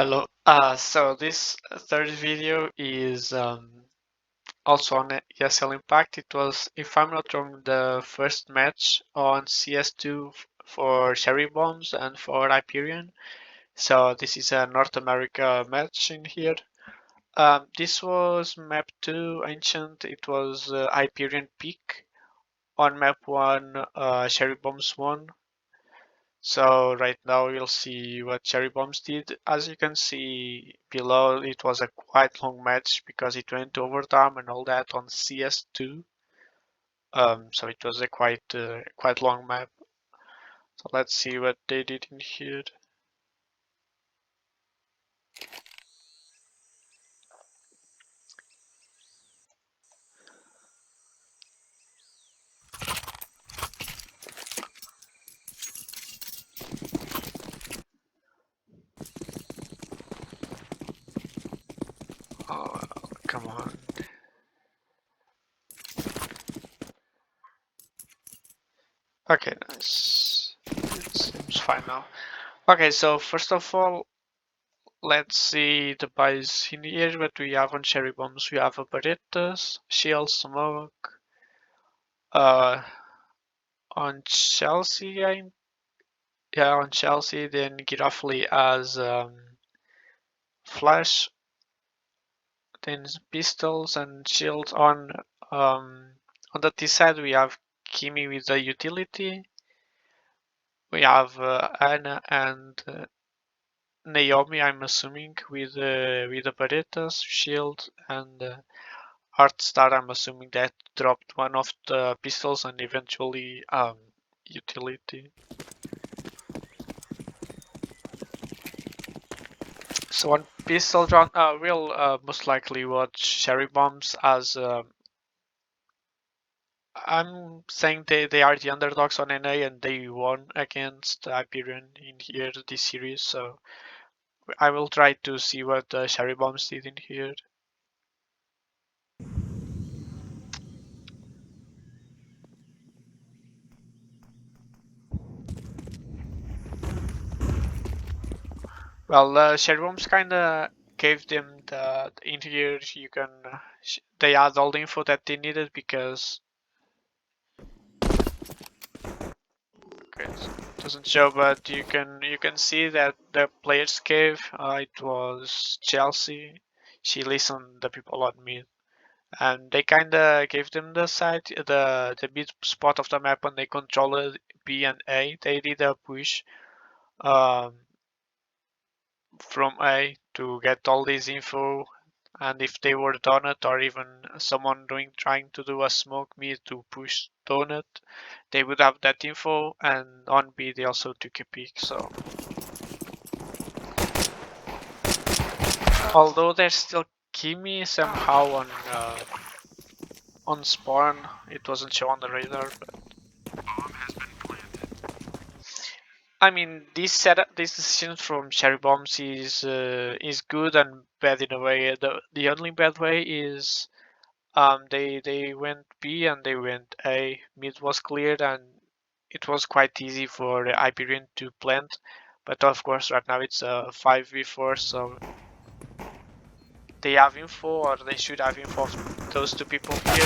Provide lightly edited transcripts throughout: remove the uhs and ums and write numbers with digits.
Hello. So this third video is also on ESL Impact. It was, if I'm not wrong, the first match on CS2 for Cherry Bombs and for Hyperion. So this is a North America match in here. This was map 2 Ancient. It was Hyperion Peak. On map 1, Cherry Bombs won. So right now we'll see what Cherry Bombs did. As you can see below, it was a quite long match because it went to overtime and all that on CS2. So it was a quite long map. So let's see what they did in here. Oh, come on. Okay, nice. It seems fine now. Okay, so first of all, let's see the buys in here. What we have on Cherry Bombs, we have a Barrettas, Shield, Smoke. On Chelsea, on Chelsea, then Girafoli as Flash, then Pistols and Shield on the T side. We have Kimi with the utility. We have Anna and Naomi, I'm assuming, with the Berettas, Shield, and Heartstar. I'm assuming that dropped one of the pistols and eventually utility. So on pistol round, we'll most likely watch Cherry Bombs as I'm saying they are the underdogs on NA and they won against Hyperion in here this series. So I will try to see what Cherry Bombs did in here. Well, Cherry Bombs kinda gave them the in here. You can they had all the info that they needed because it doesn't show, but you can see that the players gave. It was Chelsea. She listened the people on me, and they kinda gave them the side, the mid spot of the map when they controlled B and A. They did a push um, from A to get all this info. And if they were donut or even someone trying to do a smoke mid to push donut, they would have that info. And on B they also took a peek. So although there's still Kimi somehow on spawn, it wasn't shown on the radar. But I mean, this decision from Cherry Bombs is good and bad in a way. The only bad way is they went B and they went A. Mid was cleared and it was quite easy for Hyperion to plant. But of course, right now it's a 5v4, so they have info, or they should have info of those two people here.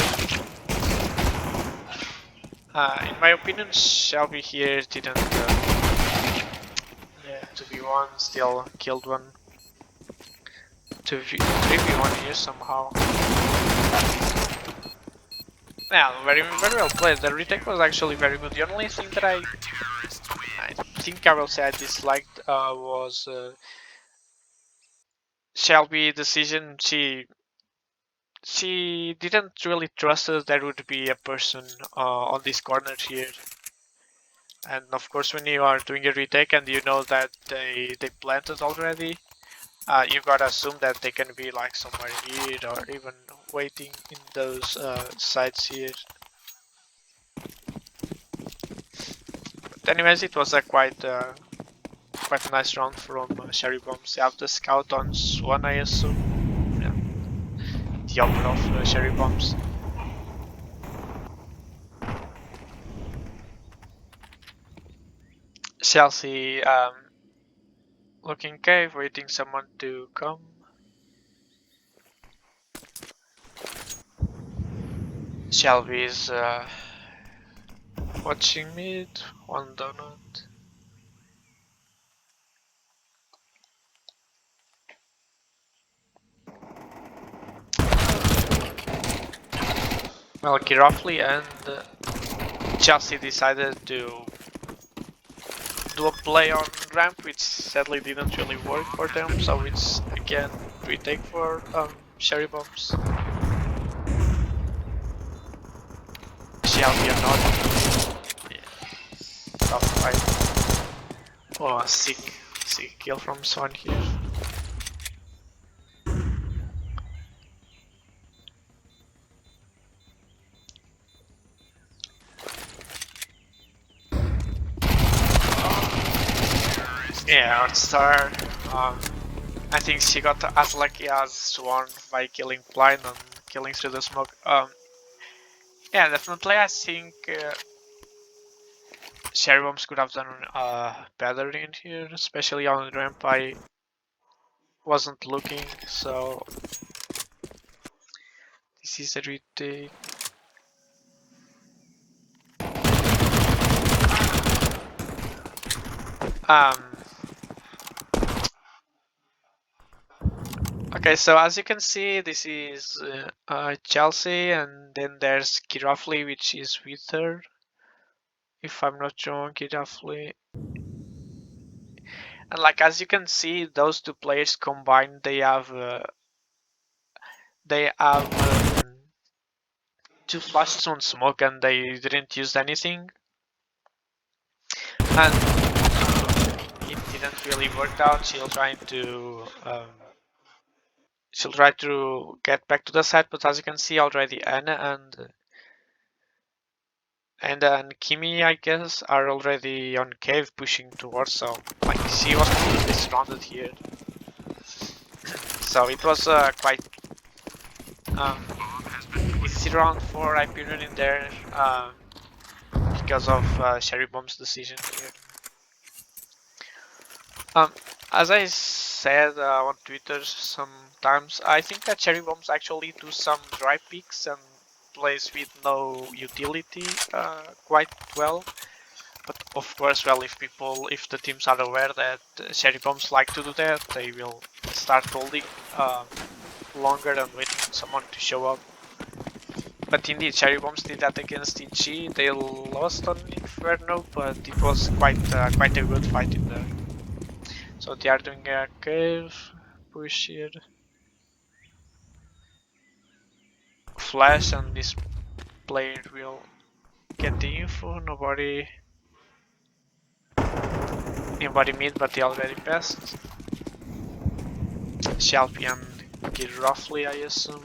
In my opinion, Shelby here didn't. Yeah, 2v1 still killed one. 3v1 here somehow. Yeah, very well played. The retake was actually very good. The only thing that I think I will say I disliked was Shelby's decision. She didn't really trust us there would be a person on this corner here. And of course, when you are doing a retake and you know that they planted already, you gotta assume that they can be like somewhere here or even waiting in those sites here. But anyways, it was a quite a nice round from Cherry Bombs. They have the scout on Swan, I assume. Yeah, the upper of Cherry Bombs. Chelsea Looking cave, waiting someone to come. Shelby is watching mid, one donut. Well, Girofli and Chelsea decided to do a play on ramp, which sadly didn't really work for them, so it's again retake for Cherry Bombs. Shelby or not. Yeah. Tough fight. Oh, sick kill from Swan here. Yeah, Artstar. I think she got as lucky as Swan by killing Blind and killing through the smoke. Yeah, definitely. I think Cherry Bombs could have done better in here, especially on the ramp. I wasn't looking, so this is a retake. Okay, so as you can see, this is Chelsea, and then there's Girafli, which is with her. If I'm not wrong, Girafli. And like as you can see, those two players combined, they have two flashes on smoke, and they didn't use anything. And it didn't really work out. She'll try to get back to the side, but as you can see already, Anna and Kimi, I guess, are already on cave pushing towards. So like she was completely surrounded here. So it was quite easy round for Hyperion in there because of Cherry Bomb's decision here. As I said on Twitter sometimes, I think that Cherry Bombs actually do some dry picks and plays with no utility quite well. But of course, well, if the teams are aware that Cherry Bombs like to do that, they will start holding longer and waiting for someone to show up. But indeed, Cherry Bombs did that against ENG. They lost on Inferno, but it was quite a good fight in there. So they are doing a cave push here. Flash, and this player will get the info. Nobody mid, but they already passed. Shelby and get roughly, I assume.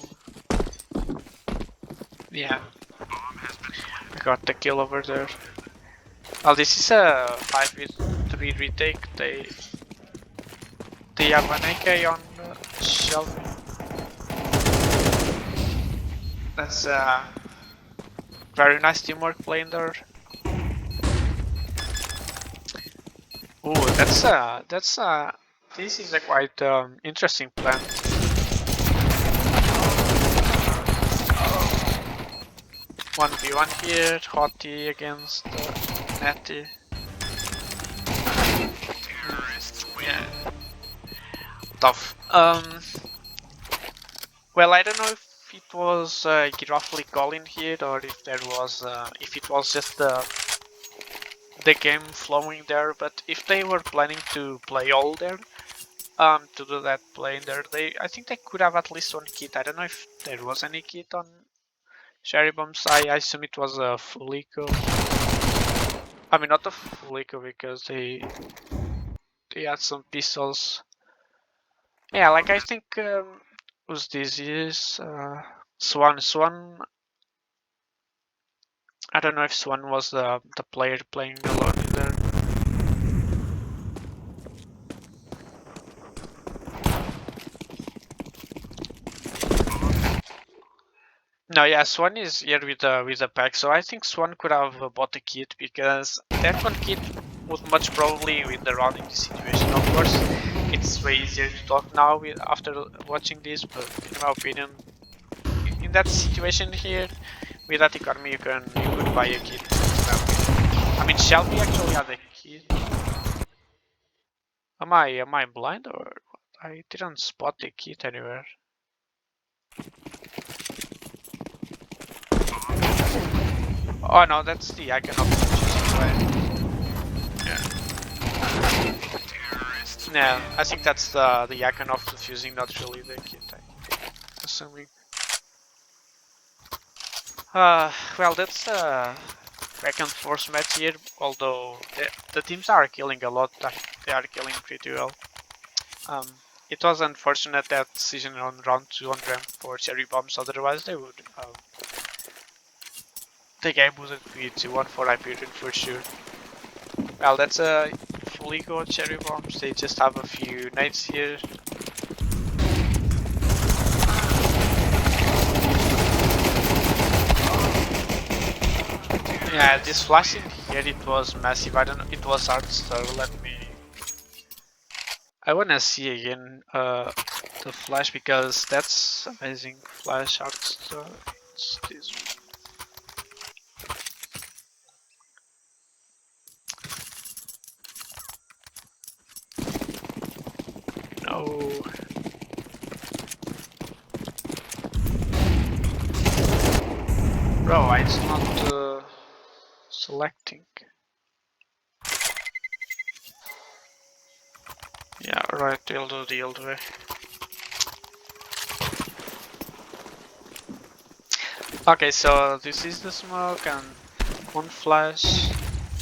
Yeah, got the kill over there. Well, this is a 5v3 retake. They have an AK on Shelby. That's very nice teamwork playing there. Ooh, this is a quite interesting plan. 1v1 here, Hottie against Natty. Yeah, tough. Well, I don't know if it was Giraffe calling here, or if there was, if it was just the game flowing there. But if they were planning to play all there, to do that play in there, I think they could have at least one kit. I don't know if there was any kit on Cherry Bombs. I assume it was a full eco. I mean, not a full eco because they had some pistols. Yeah, like I think who's this is Swan. I don't know if Swan was the player playing alone in there. No, yeah, Swan is here with the pack, so I think Swan could have bought a kit because that one kit would much probably win the round in this situation. Of course, it's way easier to talk now after watching this, but in my opinion, in that situation here, with that economy, you could buy a kit. I mean, Shelby actually had a kit. Am I blind or what? I didn't spot the kit anywhere. Oh no, that's the icon of the choosing way. Yeah. Yeah, I think that's the icon of the fusing, not really the kit. Assuming. Well, that's back and forth match here. Although the teams are killing a lot, they are killing pretty well. Um, it was unfortunate that decision on round 2 on ramp for cherry bombs. Otherwise, they would the game would be 2-1 for Hyperion for sure. Well, that's a fully go cherry bombs. They just have a few nades here. Yeah, this flashing here, it was massive. I don't know, it was hard so let me... I wanna see again the flash because that's amazing flash art star. It's this no. Bro, it's not selecting. Yeah, right, they'll do the old way. Okay, so this is the smoke and one flash,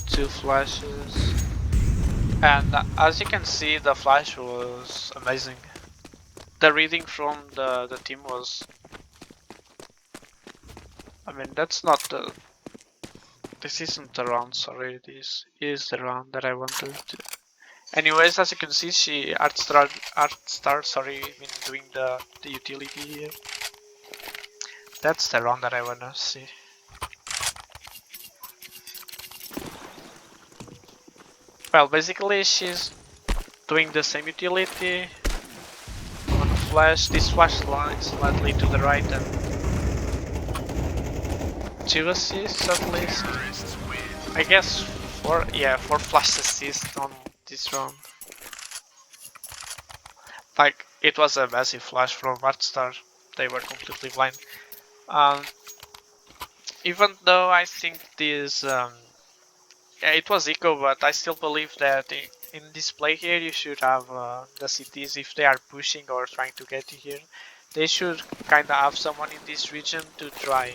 two flashes. And as you can see, the flash was amazing. The reading from the team was... I mean, that's not the... This isn't the round, sorry, this is the round that I wanted to... Anyways, as you can see, Artstar, sorry, been doing the utility here. That's the round that I wanna see. Well, basically she's doing the same utility on flash. This flash line slightly to the right and 2 assists at least. I guess 4 flash assists on this round. Like, it was a massive flash from Artstar. They were completely blind. Even though I think this yeah, it was eco, but I still believe that in this play here you should have the cities, if they are pushing or trying to get you here, they should kind of have someone in this region to try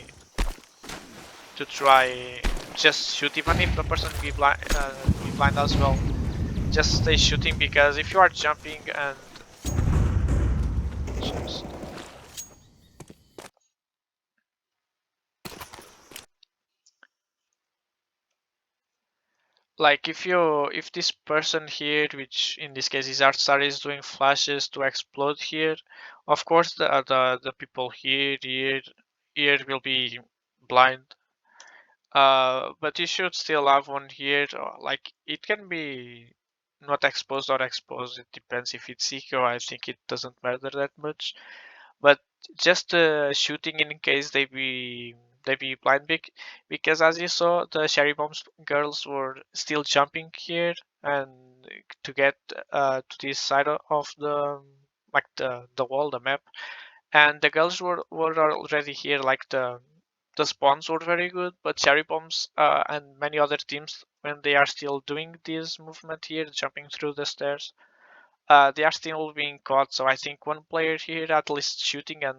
just shoot, even if the person be blind as well. Just stay shooting, because if you are jumping and just... like if this person here, which in this case is Artstar, is doing flashes to explode here, of course the people here will be blind. But you should still have one here. Like, it can be not exposed or exposed. It depends if it's eco. I think it doesn't matter that much. But just shooting in case they be blind, because as you saw, the cherry bombs girls were still jumping here and to get to this side of the, like, the wall, the map, and the girls were already here. Like, the spawns were very good, but cherry bombs and many other teams, when they are still doing this movement here, jumping through the stairs, they are still being caught. So I think one player here at least shooting and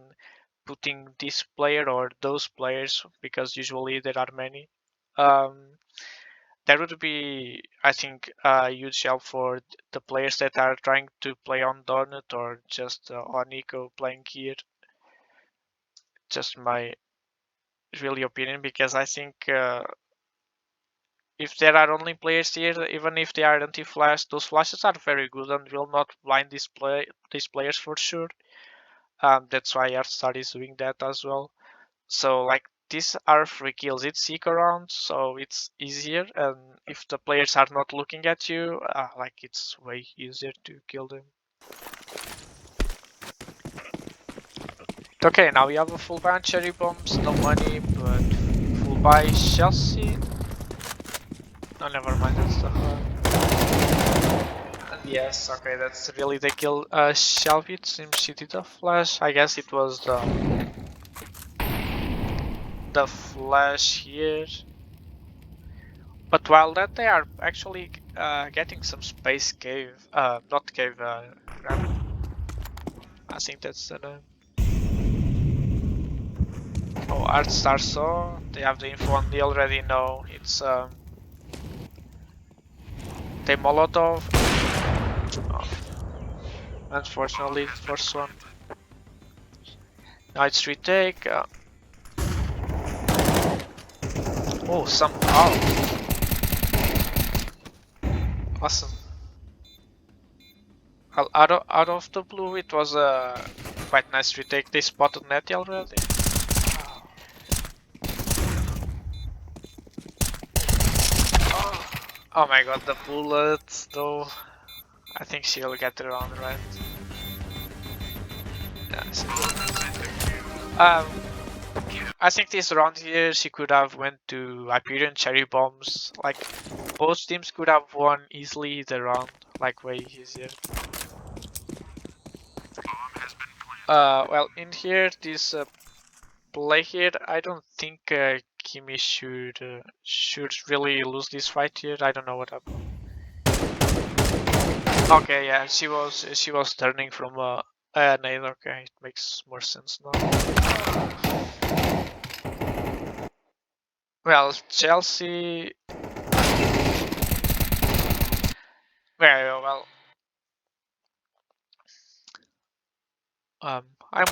putting this player or those players, because usually there are many, that would be, I think, a huge help for the players that are trying to play on Donut or just on Eco playing here. Just my really opinion, because I think if there are only players here, even if they are anti-flash, those flashes are very good and will not blind these players for sure. That's why Artstar is doing that as well. So, like, these are free kills. It's eco round, so it's easier, and if the players are not looking at you, like it's way easier to kill them. Okay, now we have a full buy on cherry bombs, no money, but full buy Chelsea. No, never mind, that's the hard. Yes, okay, that's really the kill. Shelby, it seems she did a flash. I guess it was the flash here. But while that, they are actually getting some space cave, not cave, ramp. I think that's the name. Oh, Art Star saw. They have the info and they already know it's they Molotov. Oh, unfortunately, the first one. Now it's retake. Oh, some. Oh, awesome. Out of the blue, it was a quite nice retake. They spotted Netty already. Oh my god, the bullets though. I think she'll get around, right? Yeah, I think this round here she could have went to Hyperion cherry bombs. Like both teams could have won easily the round, like way easier. Well, in here this play here, I don't think Kimi should really lose this fight here. I don't know what happened. Okay, yeah, she was turning from a nade. Okay, it makes more sense now. Well, Chelsea. Well, I'm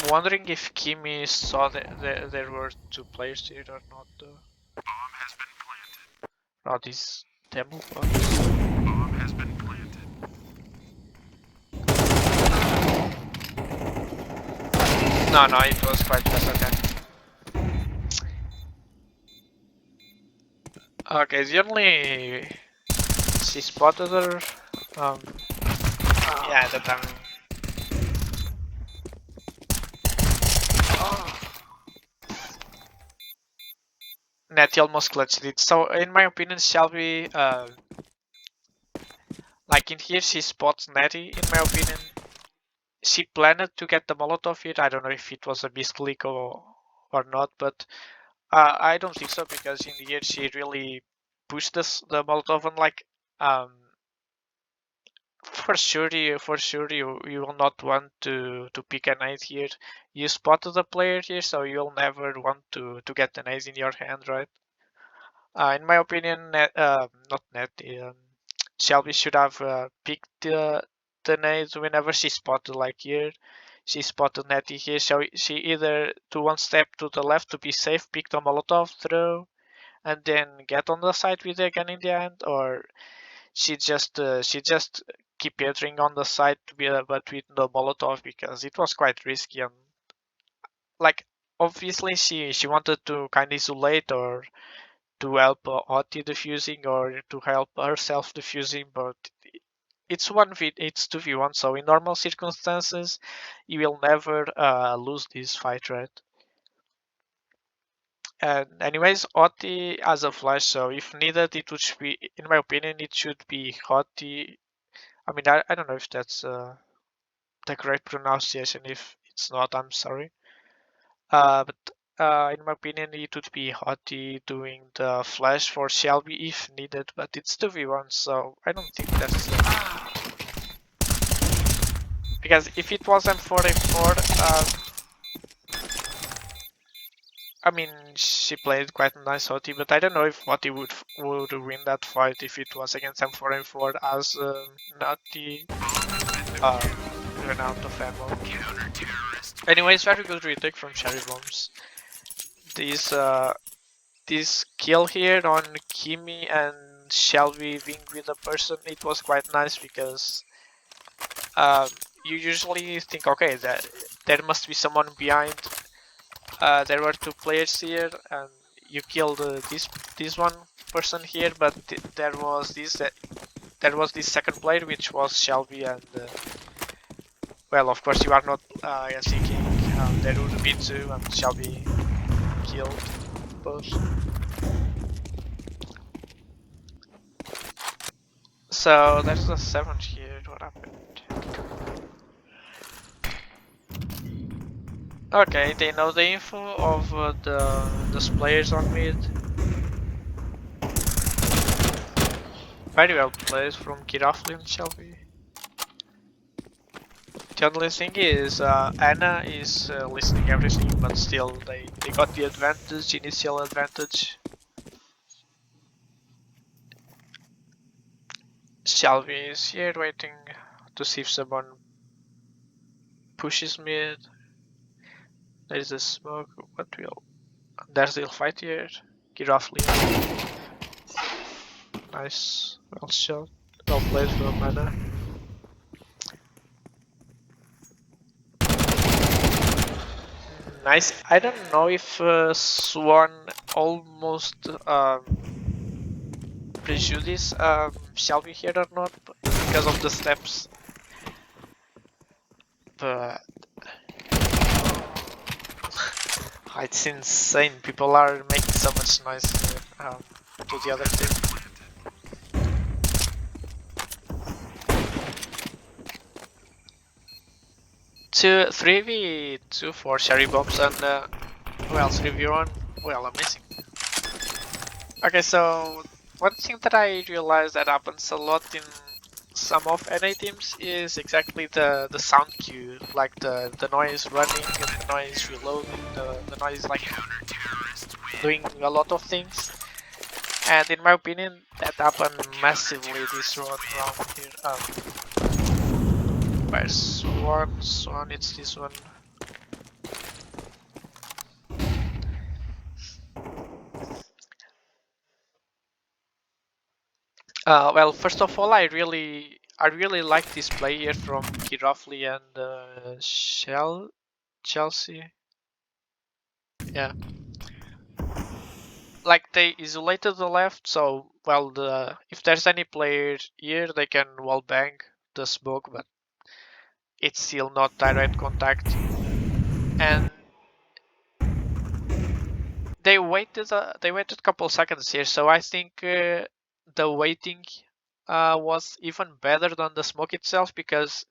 wondering if Kimi saw that there were two players here or not. Bomb has been planted. Oh, this demo bug. Bomb has been planted. No, it was quite fast. Okay, the only she spotted her. Yeah, that time. Netty almost clutched it. So in my opinion, Shelby, like in here, she spots Netty. In my opinion, she planned to get the Molotov here. I don't know if it was a misclick or not, but I don't think so because in the end she really pushed the Molotov and like for sure you will not want to pick an ace here. You spotted the player here, so you'll never want to get an ace in your hand, right? In my opinion, not Net, Shelby should have picked the nades whenever she spotted, like here. She spotted Netty here, so she either to one step to the left to be safe, pick the Molotov throw, and then get on the side with the gun in the hand, or she just keep entering on the side to be but with the Molotov because it was quite risky and like obviously she wanted to kind of isolate or to help Oti defusing or to help herself defusing, but it's it's 2v1, so in normal circumstances you will never lose this fight, right? And anyways, Oti has a flash, so if needed it would be, in my opinion, it should be Oti. I mean, I don't know if that's the correct pronunciation. If it's not, I'm sorry. But in my opinion, it would be Hottie doing the flash for Shelby if needed, but it's 2v1, so I don't think that's... Because if it was M4A4, I mean, she played quite a nice Hottie, but I don't know if Hottie would win that fight if it was against M4A4 as not the run out of ammo. Anyways, very good retake from Cherry Bombs. This kill here on Kimi and Shelby being with a person, it was quite nice because you usually think, okay, that there must be someone behind there were two players here, and you killed this one person here, but there was this second player, which was Shelby, and well, of course you are not seeking. There would be two, and Shelby killed both. So there's a 7 here. What happened? Okay, they know the info of those players on mid. Very well played from Kirafli and Shelby. The only thing is Anna is listening everything, but still they got the advantage, initial advantage. Shelby is here waiting to see if someone pushes mid. There is a smoke. What will? There's the fight here. Giraffe. Nice. Well shot. Well played from Anna. Nice. I don't know if Swan almost prejudice Shelby here or not because of the steps. But it's insane. People are making so much noise to the other team. 3v2 for cherry bombs and well 3v1. Well, amazing. Okay, so one thing that I realized that happens a lot in some of NA teams is exactly the sound cue, like the noise running and the noise reloading, the noise like doing a lot of things. And in my opinion, that happened massively this round here. Where's Swan? It's this one. Well, first of all, I really like this play here from Kirafli and Chelsea. Yeah, like they isolated the left, so well, if there's any player here, they can wall bang the smoke, but it's still not direct contact. And they waited a couple seconds here, so I think the waiting was even better than the smoke itself, because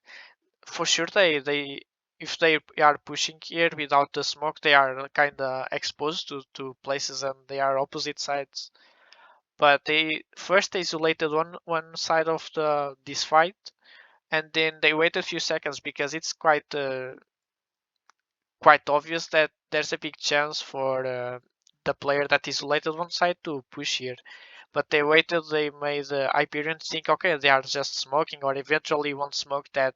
for sure they if they are pushing here without the smoke, they are kind of exposed to places and they are opposite sides. But they first isolated one side of this fight, and then they waited a few seconds because it's quite obvious that there's a big chance for the player that isolated one side to push here. But they waited, they made Hyperion think, okay, they are just smoking, or eventually one smoke that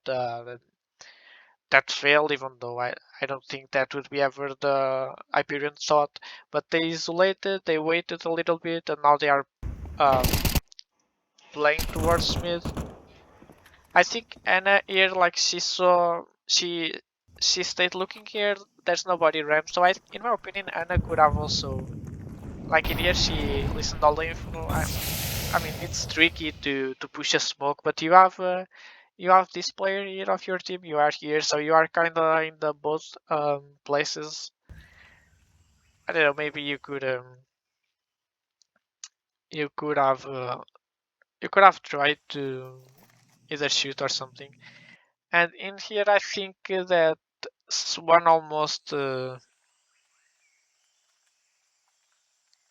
failed, even though I don't think that would be ever the Hyperion thought. But they isolated, they waited a little bit, and now they are um, playing towards mid. I think Anna here, like she stayed looking here. There's nobody ramp, so in my opinion, Anna could have also, like in here, she listened all the info. I mean, it's tricky to push a smoke, but you have this player here of your team. You are here, so you are kind of in the both places. I don't know. Maybe you could have tried to either shoot or something. And in here, I think that Swan almost.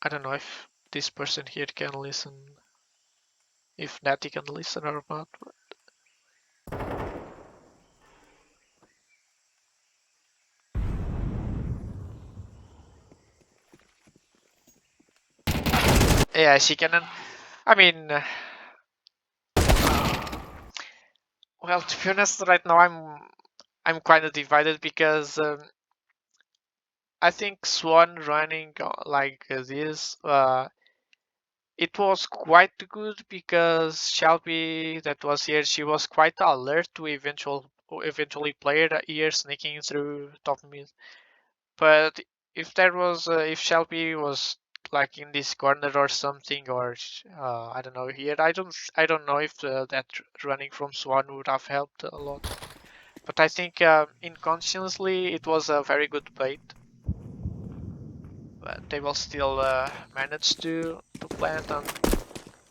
I don't know if this person here can listen, if Natty can listen or not. Yeah, she can. I mean, well, to be honest, right now I'm kind of divided because I think Swan running like this, it was quite good because Shelby that was here, she was quite alert to eventually player here sneaking through top mid. But if there was if Shelby was like in this corner or something, or I don't know here. I don't know if that running from Swan would have helped a lot. But I think inconsciously it was a very good bait. But they will still manage to plant, and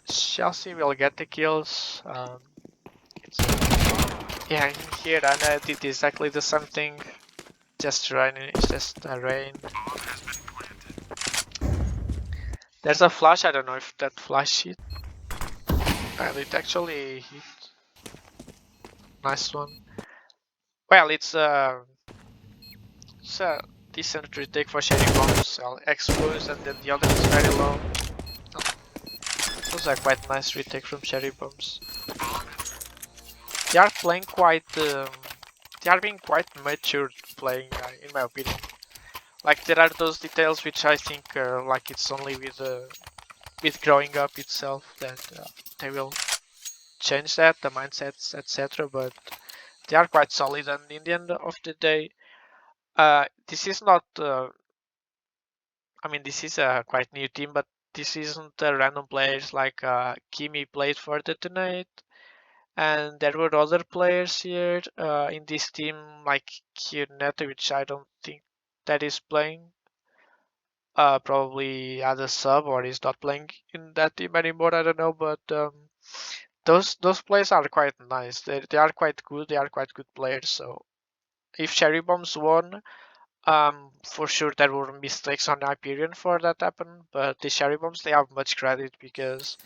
Chelsea will get the kills. Yeah, in here Anna did exactly the same thing. Just rain, it's just a rain. There's a flash, I don't know if that flash hit. And it actually hit. Nice one. Well, it's a decent retake for Sherry Bombs. I'll expose and then the other is very low. Oh, it was a quite nice retake from Cherry Bombs. They are playing quite. They are being quite mature playing, in my opinion. Like there are those details which I think like it's only with growing up itself that they will change that, the mindsets, etc. But they are quite solid, and in the end of the day, this is not. I mean, this is a quite new team, but this isn't random players like Kimi played for the Tonight. And there were other players here in this team, like Kioneta, which I don't think that is playing. Probably as a sub or is not playing in that team anymore. I don't know, but those players are quite nice. They are quite good. They are quite good players. So if Cherry Bombs won, for sure there were mistakes on Hyperion for that happen. But the Cherry Bombs, they have much credit because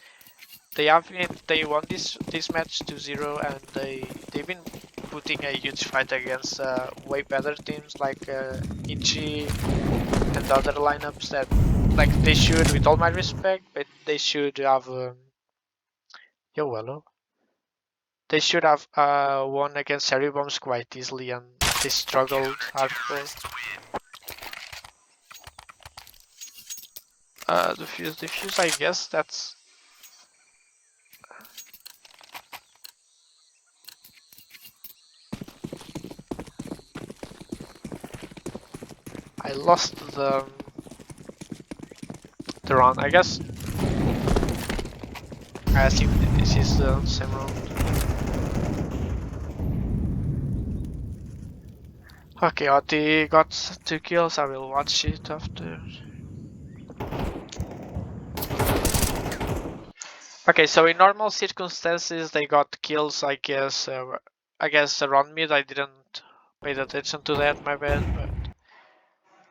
they won this match 2-0, and they've been putting a huge fight against way better teams like ENG and other lineups that like they should, with all my respect, but they should have yo hello. They should have won against Cherry Bombs quite easily, and they struggled hardcore. Diffuse, I guess that's. I lost the round. I guess. I think this is the same round. Okay, Oti got 2 kills. I will watch it after. Okay, so in normal circumstances they got kills. I guess around mid I didn't pay attention to that. My bad. But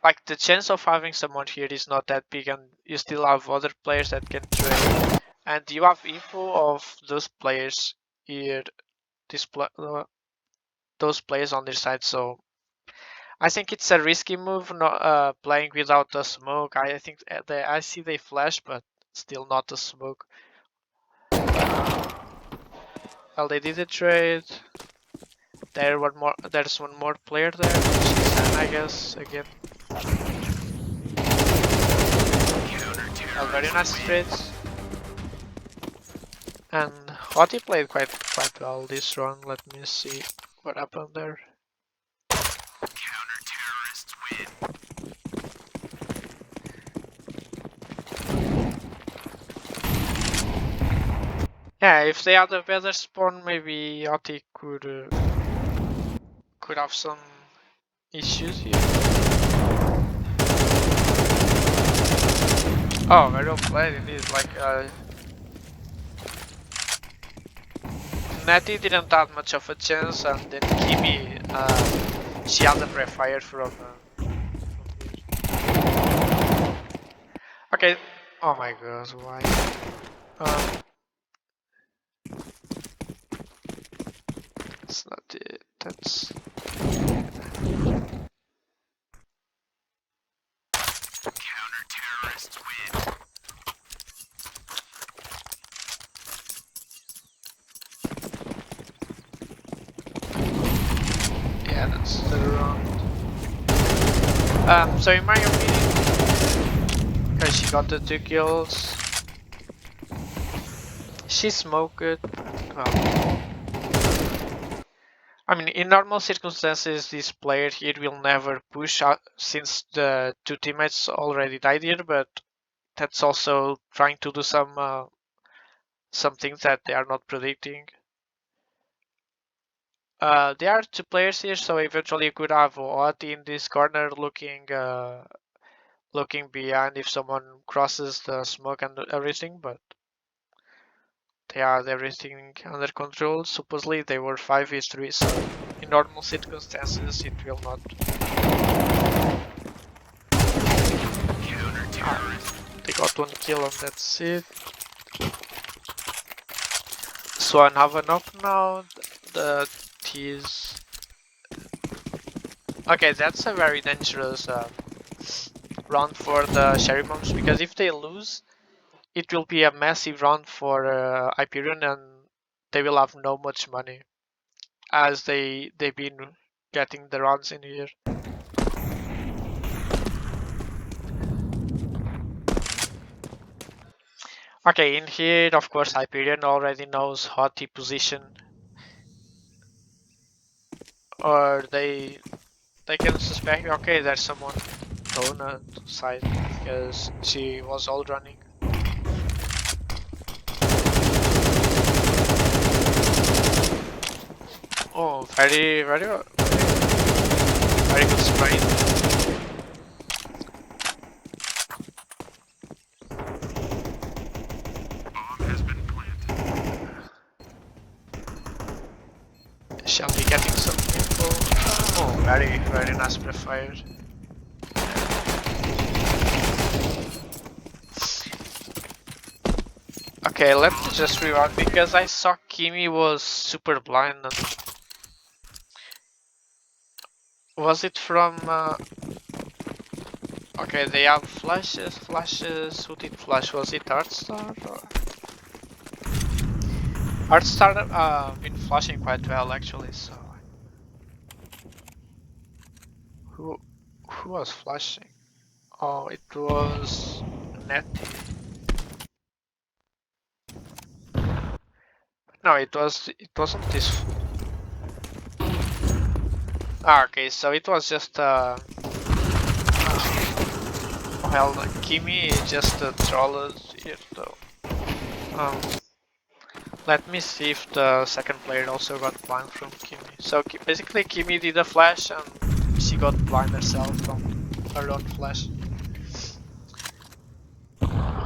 like the chance of having someone here is not that big, and you still have other players that can trade, and you have info of those players here. Those players on their side, so I think it's a risky move, not playing without a smoke. I think I see they flash, but still not a smoke. Well, they did a trade. There's one more player there, which is Anna, I guess, again. Very nice trades. And Hottie played quite well this run. Let me see what happened there. Counter-terrorists win. Yeah, if they had a better spawn, maybe Hottie could have some issues here. Oh, very well played indeed. Like Natty didn't have much of a chance, and then Kimi, she had a prefire from here. Okay. Oh my god, why? That's not it. That's. Counter-terrorists win. Yeah, that's the round. So in my opinion, because she got the 2 kills, she smoked it. Well, I mean, in normal circumstances, this player here will never push out since the two teammates already died here, but that's also trying to do some things that they are not predicting. There are two players here, so eventually you could have Oati in this corner looking behind if someone crosses the smoke and everything, but they had everything under control. Supposedly they were 5v3, so in normal circumstances it will not. They got one kill and that's it. Swan have an up now. The T's. Okay, that's a very dangerous round for the Sherry Bombs because if they lose, it will be a massive round for Hyperion and they will have no much money as they've been getting the rounds in here. Okay, in here of course Hyperion already knows hot T position, or they can suspect okay there's someone donut side because she was all running. Oh, very good sprite. Bomb has been planted. Shall be getting some info. Oh, very nice prefire. Okay, let me just rewind because I saw Kimi was super blind. And was it from? Okay, they have flashes. Flashes. Who did flash? Was it Artstar? Or... Artstar been flashing quite well actually. So who was flashing? Oh, it was Netty. No, it wasn't this. Ah, okay, so it was just well, Kimi just trolled here though. Um, let me see if the second player also got blind from Kimi. So basically, Kimi did a flash and she got blind herself from her own flash.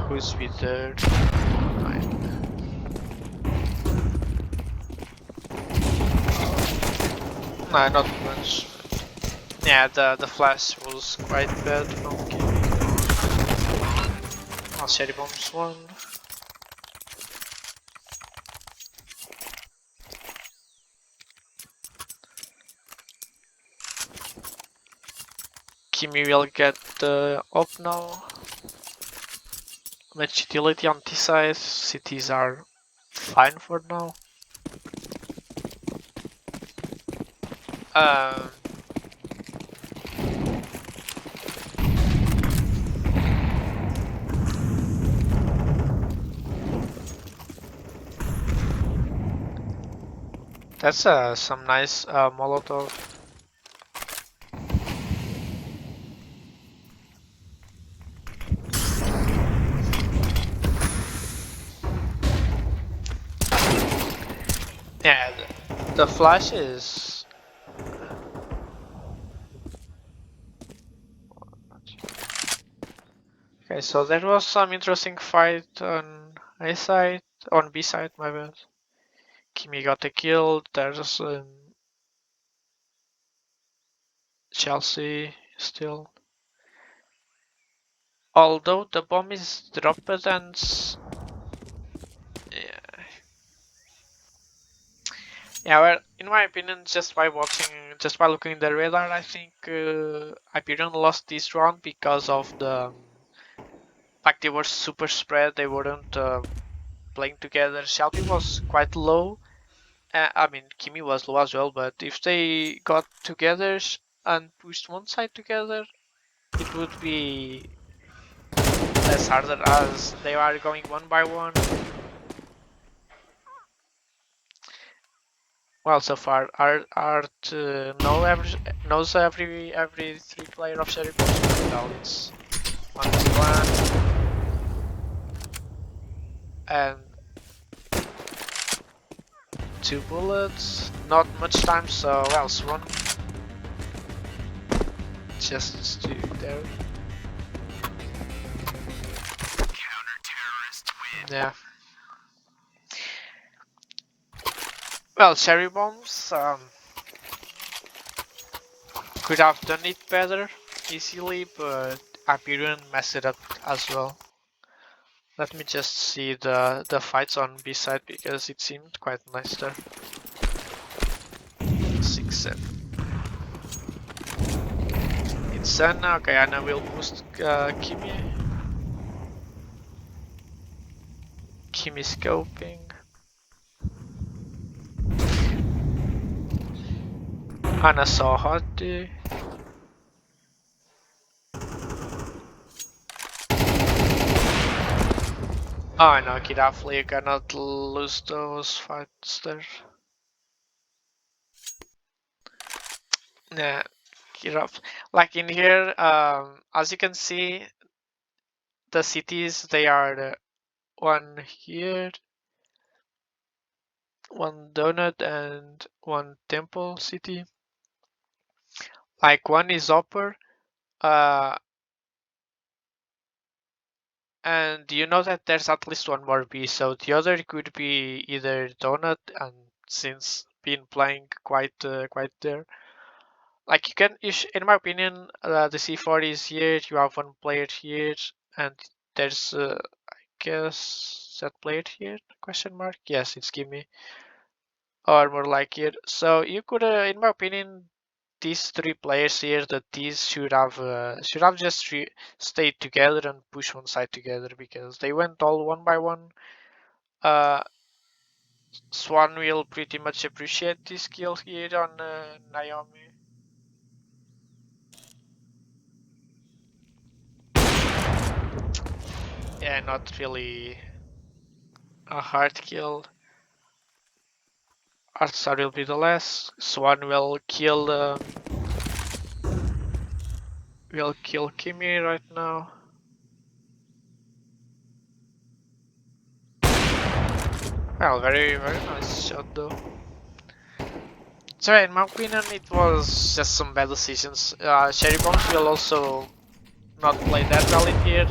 Who's with third? No, not much. Yeah, the flash was quite bad from Kimi. Oh, Cherry Bombs won. Kimi will get up now. Match utility on T side. Cities are fine for now. Um, that's some nice Molotov. Yeah, the flash is. Okay, so there was some interesting fight on A side, on B side, my bad. Kimi got a kill. There's Chelsea still. Although the bomb is dropped and yeah. Yeah, well, in my opinion, just by looking at the radar, I think Hyperion lost this round because of the fact they were super spread. They weren't playing together. Shelby was quite low. I mean, Kimi was low as well. But if they got together and pushed one side together, it would be less harder as they are going one by one. Well, so far, Art knows every three player of Cherry Bomb. Well, it's 1v1 and 2 bullets. Not much time, so well, Swan just to there. Counter-terrorists win. Yeah. Well, Cherry Bombs could have done it better easily, but Hyperion messed it up as well. Let me just see the fights on B side because it seemed quite nice there. 6-7. It's Senna. Okay, Anna will boost Kimi. Kimi scoping. Anna saw Hottie. Oh no, Kirafli cannot lose those fights there. Yeah, Kiraf. Like in here, as you can see, the cities they are one here, one donut, and one temple city. Like one is upper, uh, and you know that there's at least one more B, so the other could be either donut, and since been playing quite there. Like you can, in my opinion, the C4 is here. You have one player here, and there's, I guess, that player here? Question mark. Yes, it's Gimme, or more like it. So you could, in my opinion, these three players here, that these should have just stayed together and push one side together because they went all one by one. Uh, Swan will pretty much appreciate this kill here on Naomi. Yeah, not really a hard kill. Artsar will be the last. Swan will kill Kimi right now. Well, very nice shot though. So in my opinion, it was just some bad decisions. Cherry Bombs will also not play that well in here.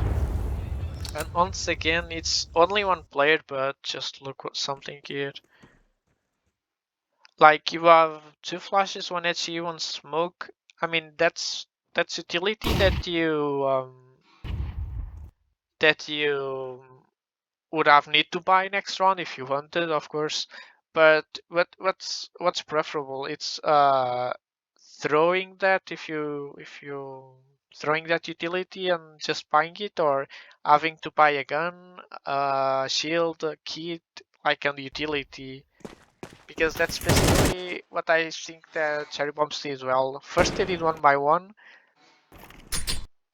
And once again, it's only one player, but just look at something here. Like you have two flashes, one HE, one smoke. I mean, that's utility that you would have need to buy next round if you wanted, of course. But what's preferable? It's throwing that if you throwing that utility and just buying it, or having to buy a gun, shield, a kit, like an utility. Because that's basically what I think that Cherry Bombs did well. First they did one by one.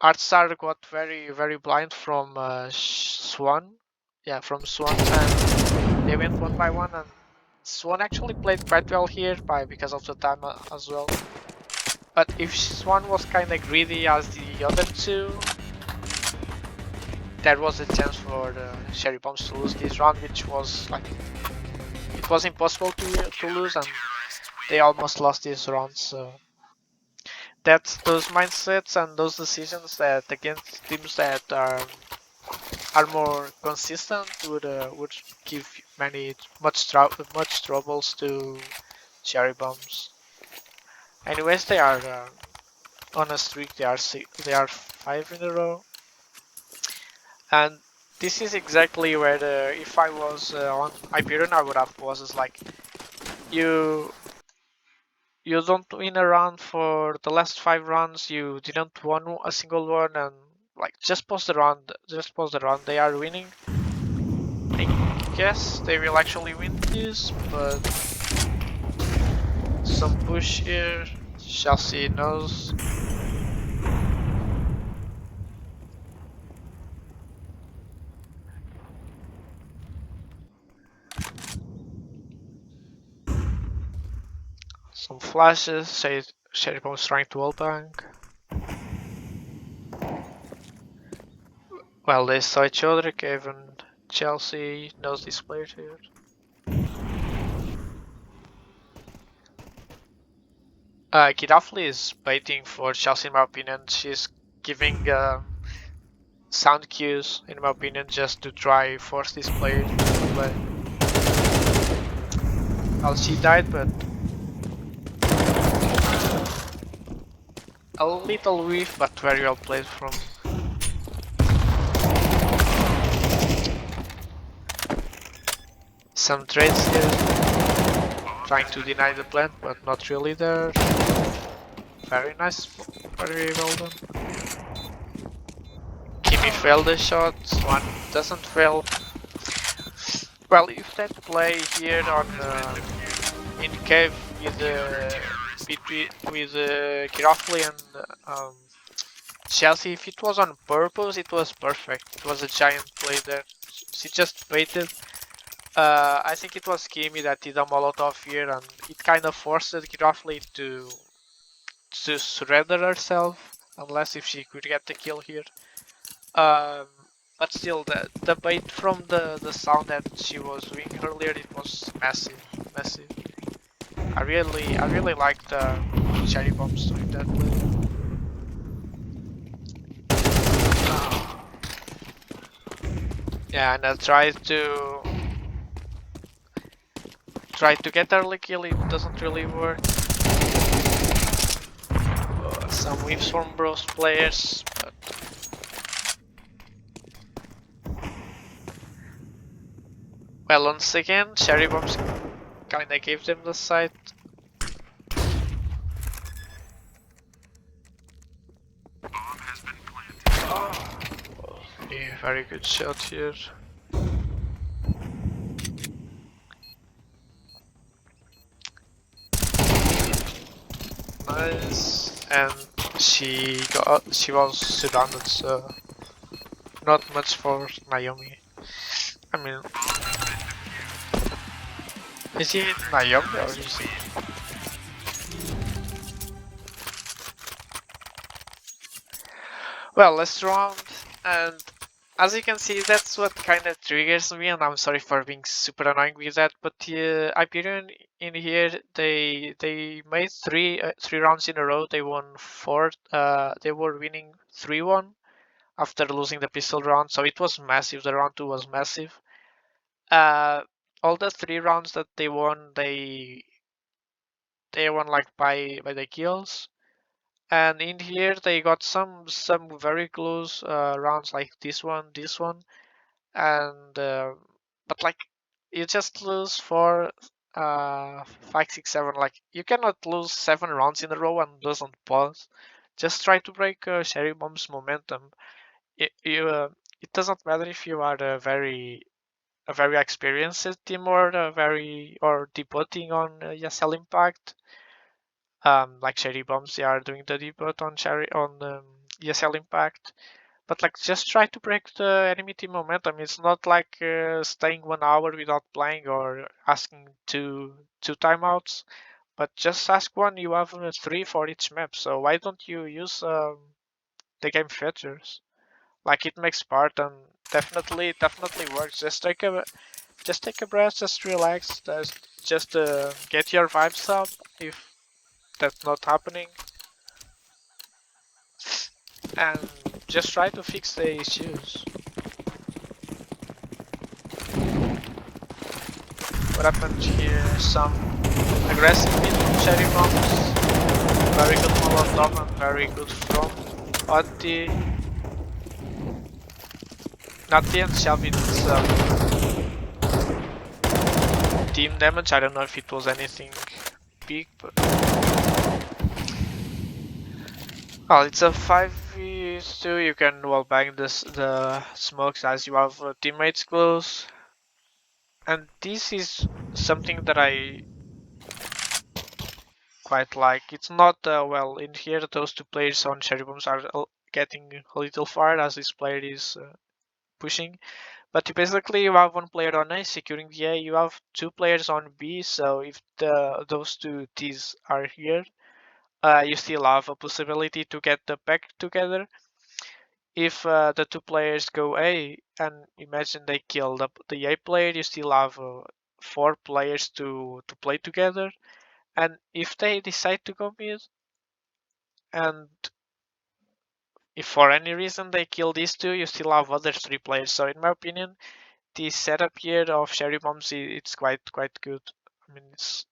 Artstar got very blind from Swan. Yeah, from Swan, and they went one by one, and Swan actually played quite well here because of the time as well. But if Swan was kinda greedy as the other two, there was a chance for the Cherry Bombs to lose this round, which was like, it was impossible to lose, and they almost lost this round. So that's those mindsets and those decisions that against teams that are more consistent would give much troubles to Cherry Bombs. Anyways, they are on a streak. They are 5 in a row, and this is exactly where if I was on Hyperion, I would have pauses like you. You don't win a round for the last 5 rounds. You didn't win a single one, and like just pause the round. Just pause the round. They are winning. I guess they will actually win this, but some push here. Chelsea knows. Some flashes, Cherry Bomb's trying to wallbang. Well, they saw each other, Kevin Chelsea knows this player here. Kirafli is waiting for Chelsea in my opinion. She's giving sound cues in my opinion just to try force this player to play. Well, she died, but a little whiff, but very well played from. Some trades here, trying to deny the plant, but not really there. Very nice, very well done. Kimi failed the shot, one doesn't fail. Well, if that play here on in cave with between with Kirafli and Chelsea, if it was on purpose, it was perfect. It was a giant play there. She just waited. I think it was Kimi that did a Molotov here, and it kind of forced Kirafli to surrender herself, unless if she could get the kill here. Um, but still, the bait from the sound that she was doing earlier, it was massive, massive. I really liked the cherry bombs doing that play. Yeah, and I tried to get early kill. It doesn't really work. Some whiffs from Bros players, but well, once again, cherry bombs kinda gave them the site. Bomb has been planted. Yeah, very good shot here. Nice, and she was surrounded, so not much for Naomi. I mean, is he Naomi or is he? Well, last round, and as you can see, that's what kind of triggers me, and I'm sorry for being super annoying with that, but Hyperion in here, they made three rounds in a row. They won four. They were winning 3-1 after losing the pistol round, so it was massive. The round 2 was massive. All the 3 rounds that they won, they won like by the kills. And in here they got some very close rounds like this one, and but like you just lose for 5, 6, 7. Like you cannot lose 7 rounds in a row and doesn't pause. Just try to break Cherry Bomb's momentum. It doesn't matter if you are a very experienced team or a very or debuting on ESL Impact. Like Cherry Bombs, they are doing the debut on ESL Impact. But like, just try to break the enemy team momentum. It's not like staying 1 hour without playing or asking two timeouts. But just ask one. You have 3 for each map. So why don't you use the game features? Like it makes part and definitely works. Just take a breath. Just relax. Just get your vibes up. If that's not happening, and just try to fix the issues. What happened here? Some aggressive mid from Cherry Bombs, very good Molotov and very good from Otti. Nati and Shelby did some team damage. I don't know if it was anything big, but well, it's a 5v2. You can wallbang the smokes as you have teammates close, and this is something that I quite like. It's not well in here. Those two players on Cherry Bombs are getting a little far as this player is pushing, But basically, you have one player on A securing the A. You have two players on B. So if those two T's are here, you still have a possibility to get the pack together. If the two players go A, and imagine they kill the A player, you still have four players to play together. And if they decide to go mid, and if for any reason they kill these two, you still have other three players. So in my opinion, the setup here of cherry bombs, it's quite good. I mean, it's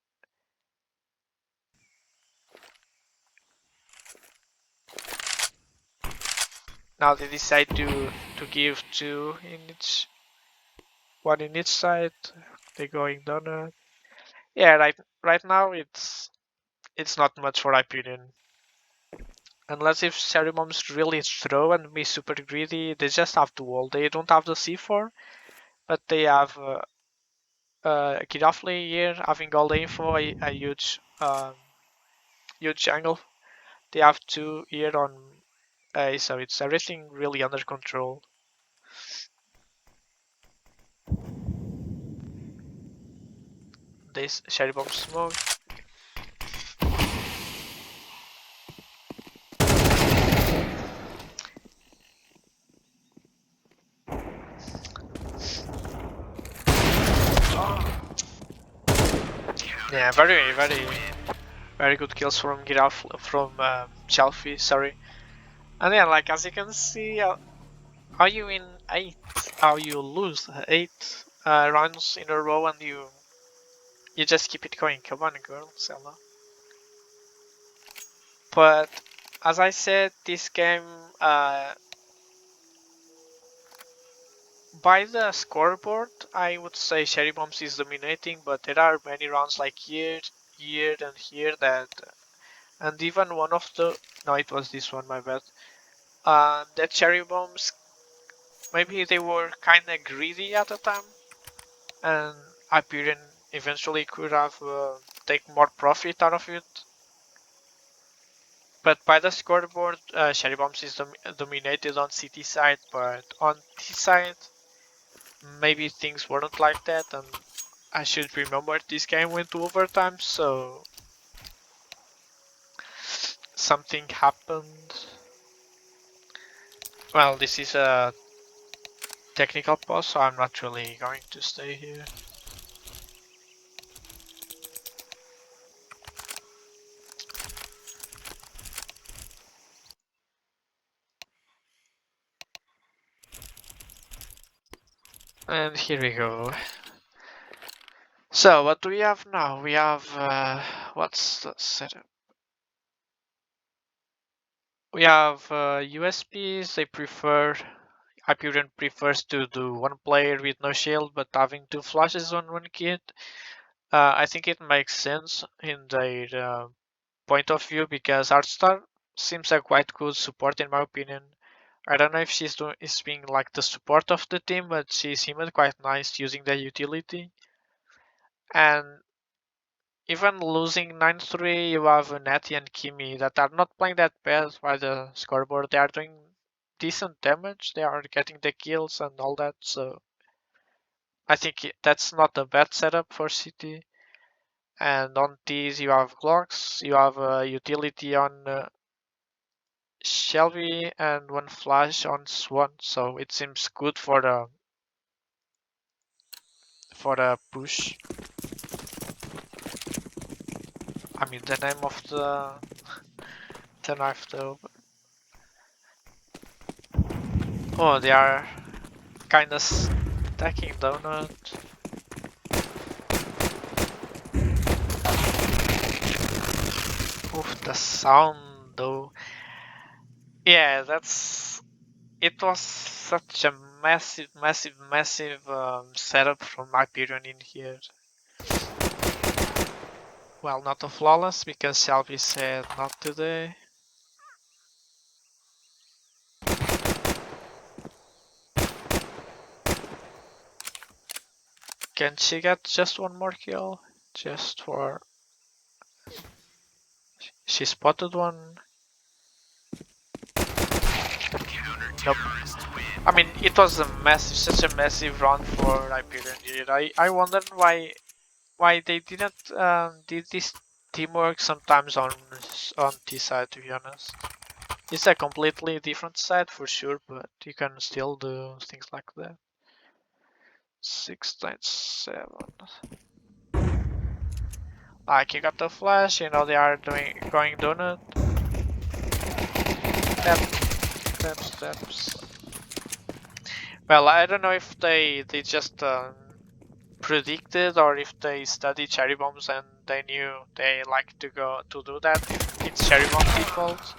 now they decide to give two in each, one in each side. They're going donut. Yeah, right now it's not much for Hyperion. Unless if cherry bombs really throw and be super greedy, they just have to wall. They don't have the C4, but they have Giraffe here having all the info, a huge angle. They have two here on A, so it's everything really under control. This cherry bomb smoke. Yeah, very good kills from Giraffe, from Chalfie, sorry. And yeah, like as you can see, how you win 8, how you lose 8 rounds in a row, and you just keep it going. Come on, girl, Zelda. But as I said, this game, by the scoreboard, I would say Cherry Bombs is dominating, but there are many rounds like here, and here that, and even one of the, no, it was this one, my bad. That Cherry Bombs, maybe they were kinda greedy at the time, and Hyperion eventually could have take more profit out of it. But by the scoreboard, Cherry Bombs is dominated on CT side, but on T side, maybe things weren't like that, and I should remember this game went to overtime, so something happened. Well, this is a technical pause, so I'm not really going to stay here. And here we go. So what do we have now? We have what's the setup? We have USPs. Hyperion prefers to do one player with no shield, but having two flashes on one kid. I think it makes sense in their point of view because Artstar seems a quite good support in my opinion. I don't know if is being like the support of the team, but she seemed quite nice using the utility. And even losing 9-3, you have Natty and Kimi that are not playing that bad by the scoreboard. They are doing decent damage. They are getting the kills and all that. So I think that's not a bad setup for City. And on these you have Glocks, you have a utility on Shelby and one flash on Swan. So it seems good for the push. I mean the name of the knife though. Oh, they are kinda stacking donut. Oof, the sound though. Yeah, it was such a massive setup from Hyperion in here. Well, not a flawless because Shelby said not today. Can she get just one more kill? Just for... She spotted one. Nope. I mean, it was a massive, such a massive run for Hyperion here. I wondered why they didn't did this teamwork sometimes on T side. To be honest, it's a completely different side for sure, but you can still do things like that. 697. Like you got the flash, you know they are going donut. Steps. Well, I don't know if they just predicted or if they studied cherry bombs and they knew they like to go to do that. It's cherry bomb default,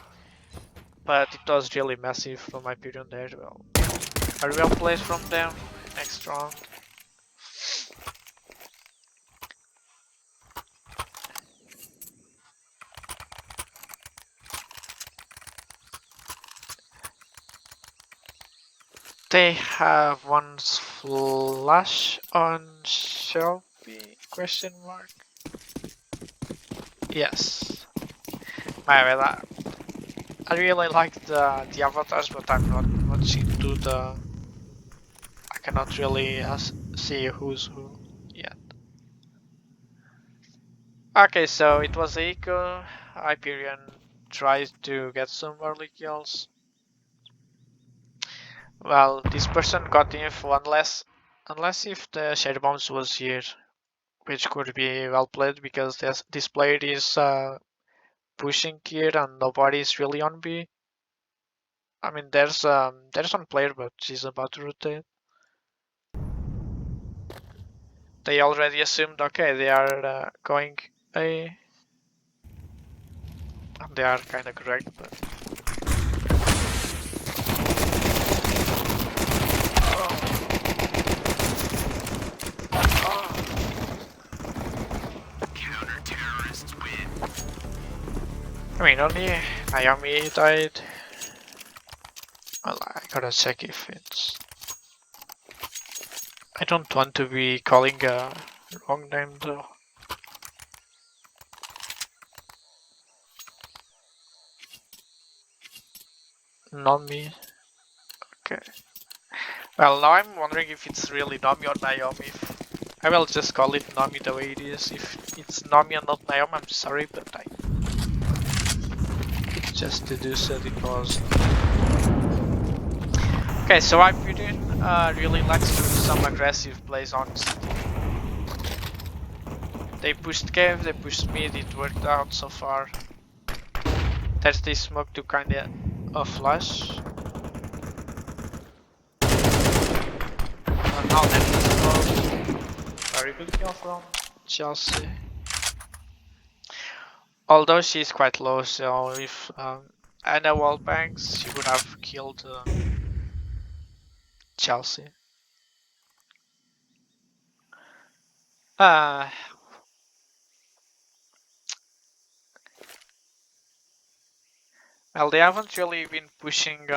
but it was really massive from my period there. Well, a real play from them next round. They have one flash on Shelby? Question mark. Yes. My bad. I really like the avatars, but I'm not much into the. I cannot really see who's who yet. Okay, so it was Eiko. Hyperion tries to get some early kills. Well, this person got info unless if the shade bombs was here, which could be well played because this player is pushing here and nobody is really on B. I mean, there's one player, but she's about to rotate. They already assumed, okay, they are going A. And they are kind of correct, but. Counter-terrorists win. I mean, only Naomi died. Well, I gotta check if it's. I don't want to be calling a wrong name though. Nami. Okay. Well, now I'm wondering if it's really Nami or Naomi. I will just call it Nami the way it is. If it's Nami and not Naomi, I'm sorry, but I just deduced that it was. Okay, so Hyperion really likes to do some aggressive plays on City. They pushed cave, they pushed mid, it worked out so far. There's this smoke to kinda flash. And now there's the smoke. Very good kill from Chelsea. Although she's quite low, so if Anna wall banks, she would have killed Chelsea. Well, they haven't really been pushing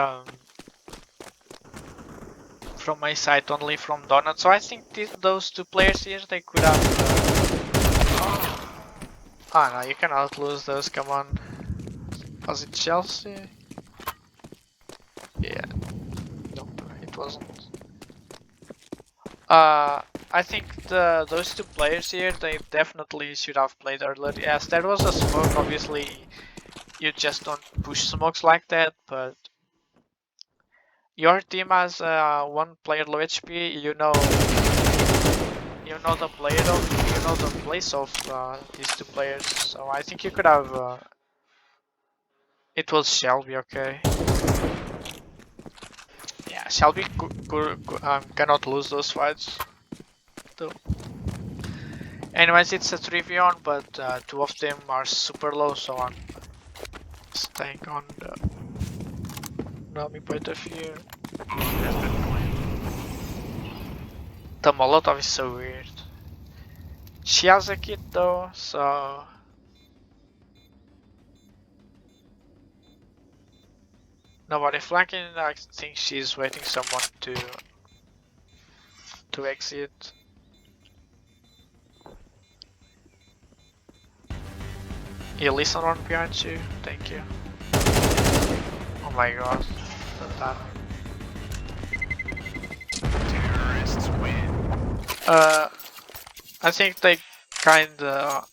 from my side, only from Donut. So I think those two players here, they could have. Oh no, you cannot lose those. Come on. Was it Chelsea? Yeah. Nope, it wasn't. I think those two players here, they definitely should have played earlier. Yes, there was a smoke. Obviously, you just don't push smokes like that, but your team has one player low HP. You know the place of these two players. So I think you could have. It was Shelby, okay. Yeah, Shelby cannot lose those fights. Though. Anyways, it's a 3v1, but two of them are super low, so I'm staying on the Nami point of view. The Molotov is so weird. She has a kit though, so. Nobody flanking. I think she's waiting someone to exit. You listen on behind you. Thank you. Oh my god. The timing. I think they kinda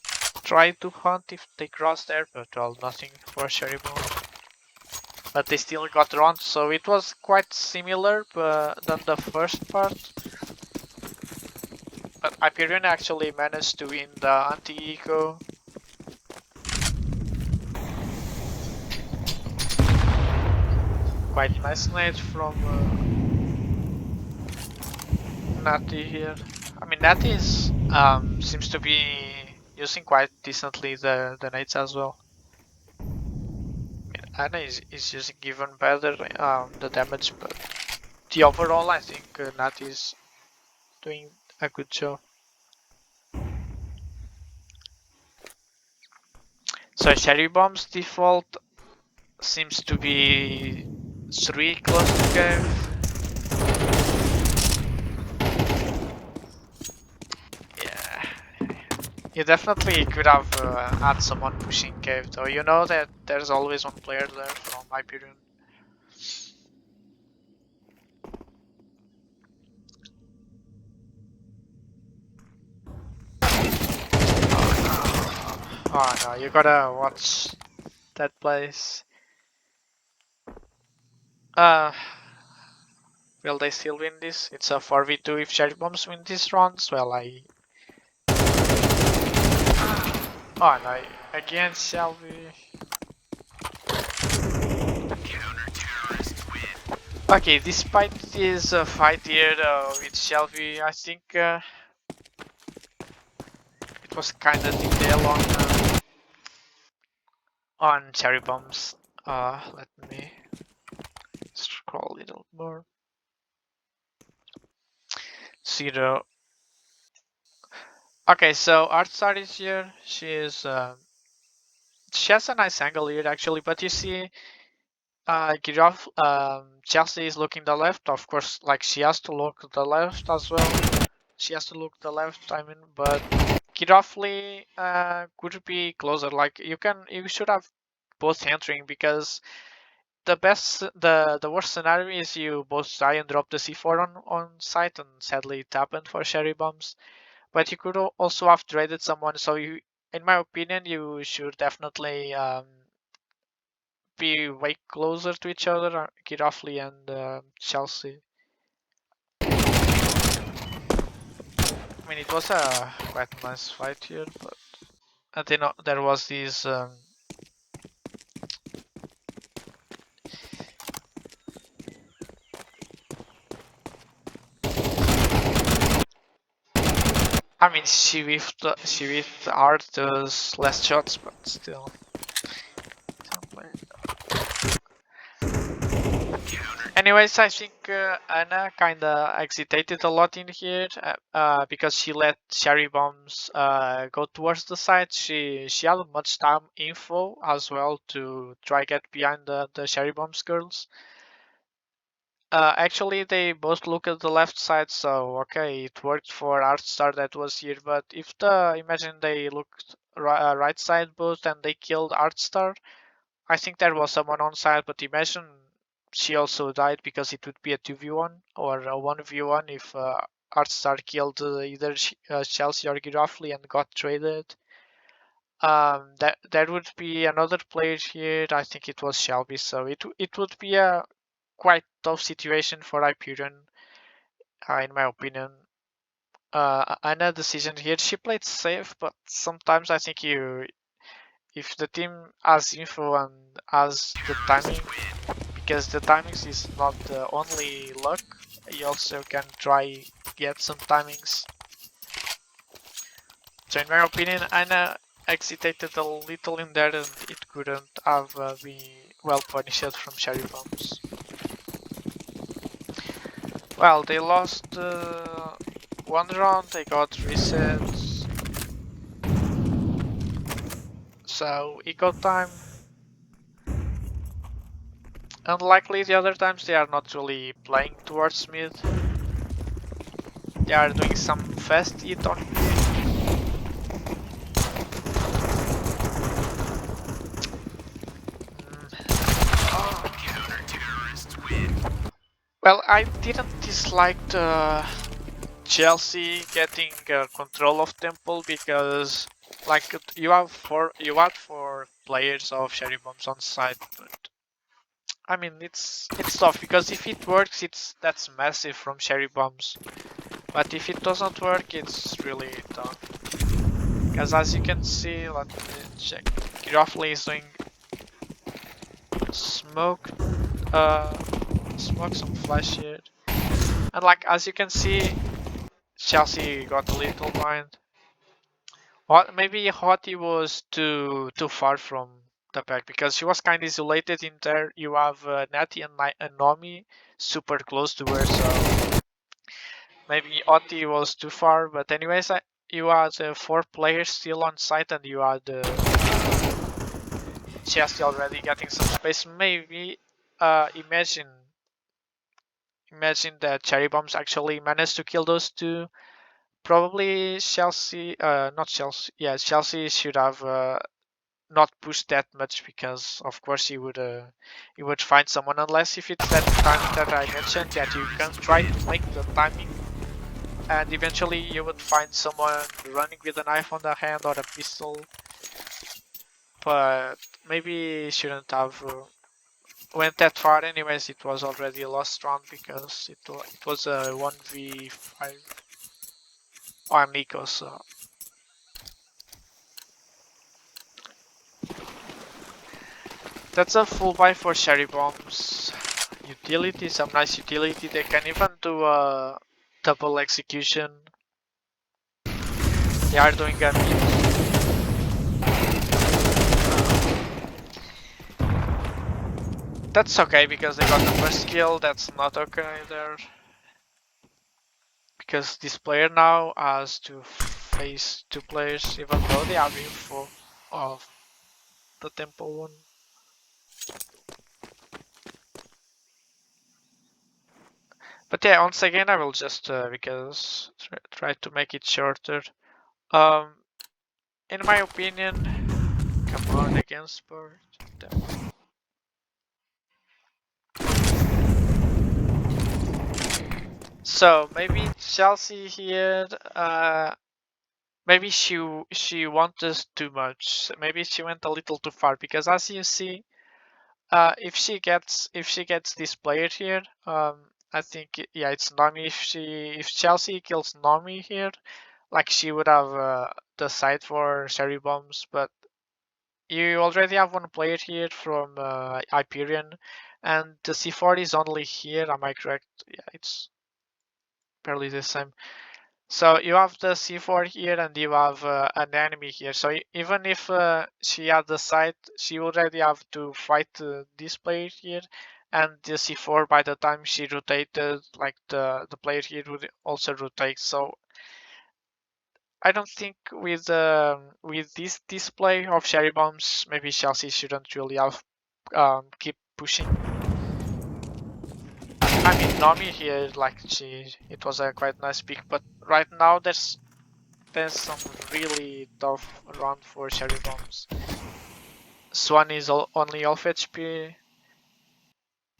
tried to hunt if they crossed there, but well, nothing for Cherry Bomb. But they still got round, so it was quite similar than the first part. But Hyperion actually managed to win the anti-eco. Quite nice nade from Natty here. I mean, Natty is, seems to be using quite decently the nades as well. I mean, Anna is using even better the damage, but the overall, I think Natty is doing a good job. So Cherry Bomb's default seems to be 3 close to cave. Yeah, you definitely could have had someone pushing cave, though. You know that there's always one player there from Hyperion. Oh no, you gotta watch that place. Uh, will they still win this? It's a 4v2 if Cherry Bombs win these rounds. Well, oh no, again Shelby. Okay, despite this fight here with Shelby, I think it was kinda detail on Cherry Bombs. Let me scroll a little more. 0. Okay, so Artstar is here. She has a nice angle here actually, but you see, Giraffe, Chelsea is looking the left. Of course, like she has to look the left as well. She has to look the left. I mean, but Giraffe could be closer. Like you should have both entering because the worst scenario is you both die and drop the C4 on site, and sadly it happened for Cherry Bombs. But you could also have traded someone. So you, in my opinion, you should definitely be way closer to each other, Giraffe and Chelsea. I mean, it was a quite nice fight here, but I think there was this. I mean, she whiffed hard those last shots, but still. Anyways, I think Anna kinda hesitated a lot in here because she let Cherry Bombs go towards the side. She had much time info as well to try get behind the Cherry Bombs girls. Actually, they both look at the left side, so okay, it worked for Artstar that was here. But if imagine they looked right side both and they killed Artstar, I think there was someone on side, but imagine she also died because it would be a 2v1 or a 1v1 if Artstar killed either Chelsea or Giraffe and got traded. That there would be another player here. I think it was Shelby, so it would be a quite tough situation for Hyperion, in my opinion. Anna decision here. She played safe, but sometimes I think if the team has info and has the timing, because the timings is not the only luck, you also can try get some timings. So in my opinion, Anna hesitated a little in there and it couldn't have been well punished from Cherry Bombs. Well, they lost one round, they got resets. So eco time. Unlikely the other times they are not really playing towards mid. They are doing some fast hit on mid. Well, I didn't dislike Chelsea getting control of Temple because like you had four players of cherry bombs on site, but I mean it's tough because if it works, that's massive from cherry bombs. But if it doesn't work, it's really tough. Because as you can see, let me check. Girofley is doing smoke, smoke some flash here, and like as you can see, Chelsea got a little blind. Maybe Hottie was too far from the back because she was kind of isolated in there. You have Natty and Nomi super close to her, so maybe Hottie was too far. But anyways, you had four players still on site, and you had Chelsea already getting some space. Maybe imagine that Cherry Bombs actually managed to kill those two. Probably Chelsea, not Chelsea. Yeah, Chelsea should have not pushed that much because, of course, you would find someone unless if it's that timing that I mentioned that you can try to make the timing, and eventually you would find someone running with a knife on their hand or a pistol. But maybe shouldn't have went that far. Anyways, it was already a lost round because it was a 1v5 on Nico, so that's a full buy for Cherry Bombs. Utility, some nice utility. They can even do a double execution. They are doing a That's okay because they got the first kill. That's not okay there. Because this player now has to face two players even though they have info of the temple one. But yeah, once again I will just because try to make it shorter. Um, in my opinion, come on against sport. So maybe Chelsea here. Maybe she wanted too much. Maybe she went a little too far because as you see, if she gets this player here, I think yeah, it's Nami. If Chelsea kills Nami here, like she would have the site for cherry bombs, but you already have one player here from Hyperion, and the C4 is only here. Am I correct? Yeah, it's barely the same. So you have the C4 here and you have an enemy here. So even if she had the site, she already have to fight this player here. And the C4 by the time she rotated, like the player here would also rotate. So I don't think with this display of cherry bombs, maybe Chelsea shouldn't really have keep pushing. I mean, Nami here, like it was a quite nice pick, but right now there's some really tough run for cherry bombs. Swan is only off HP.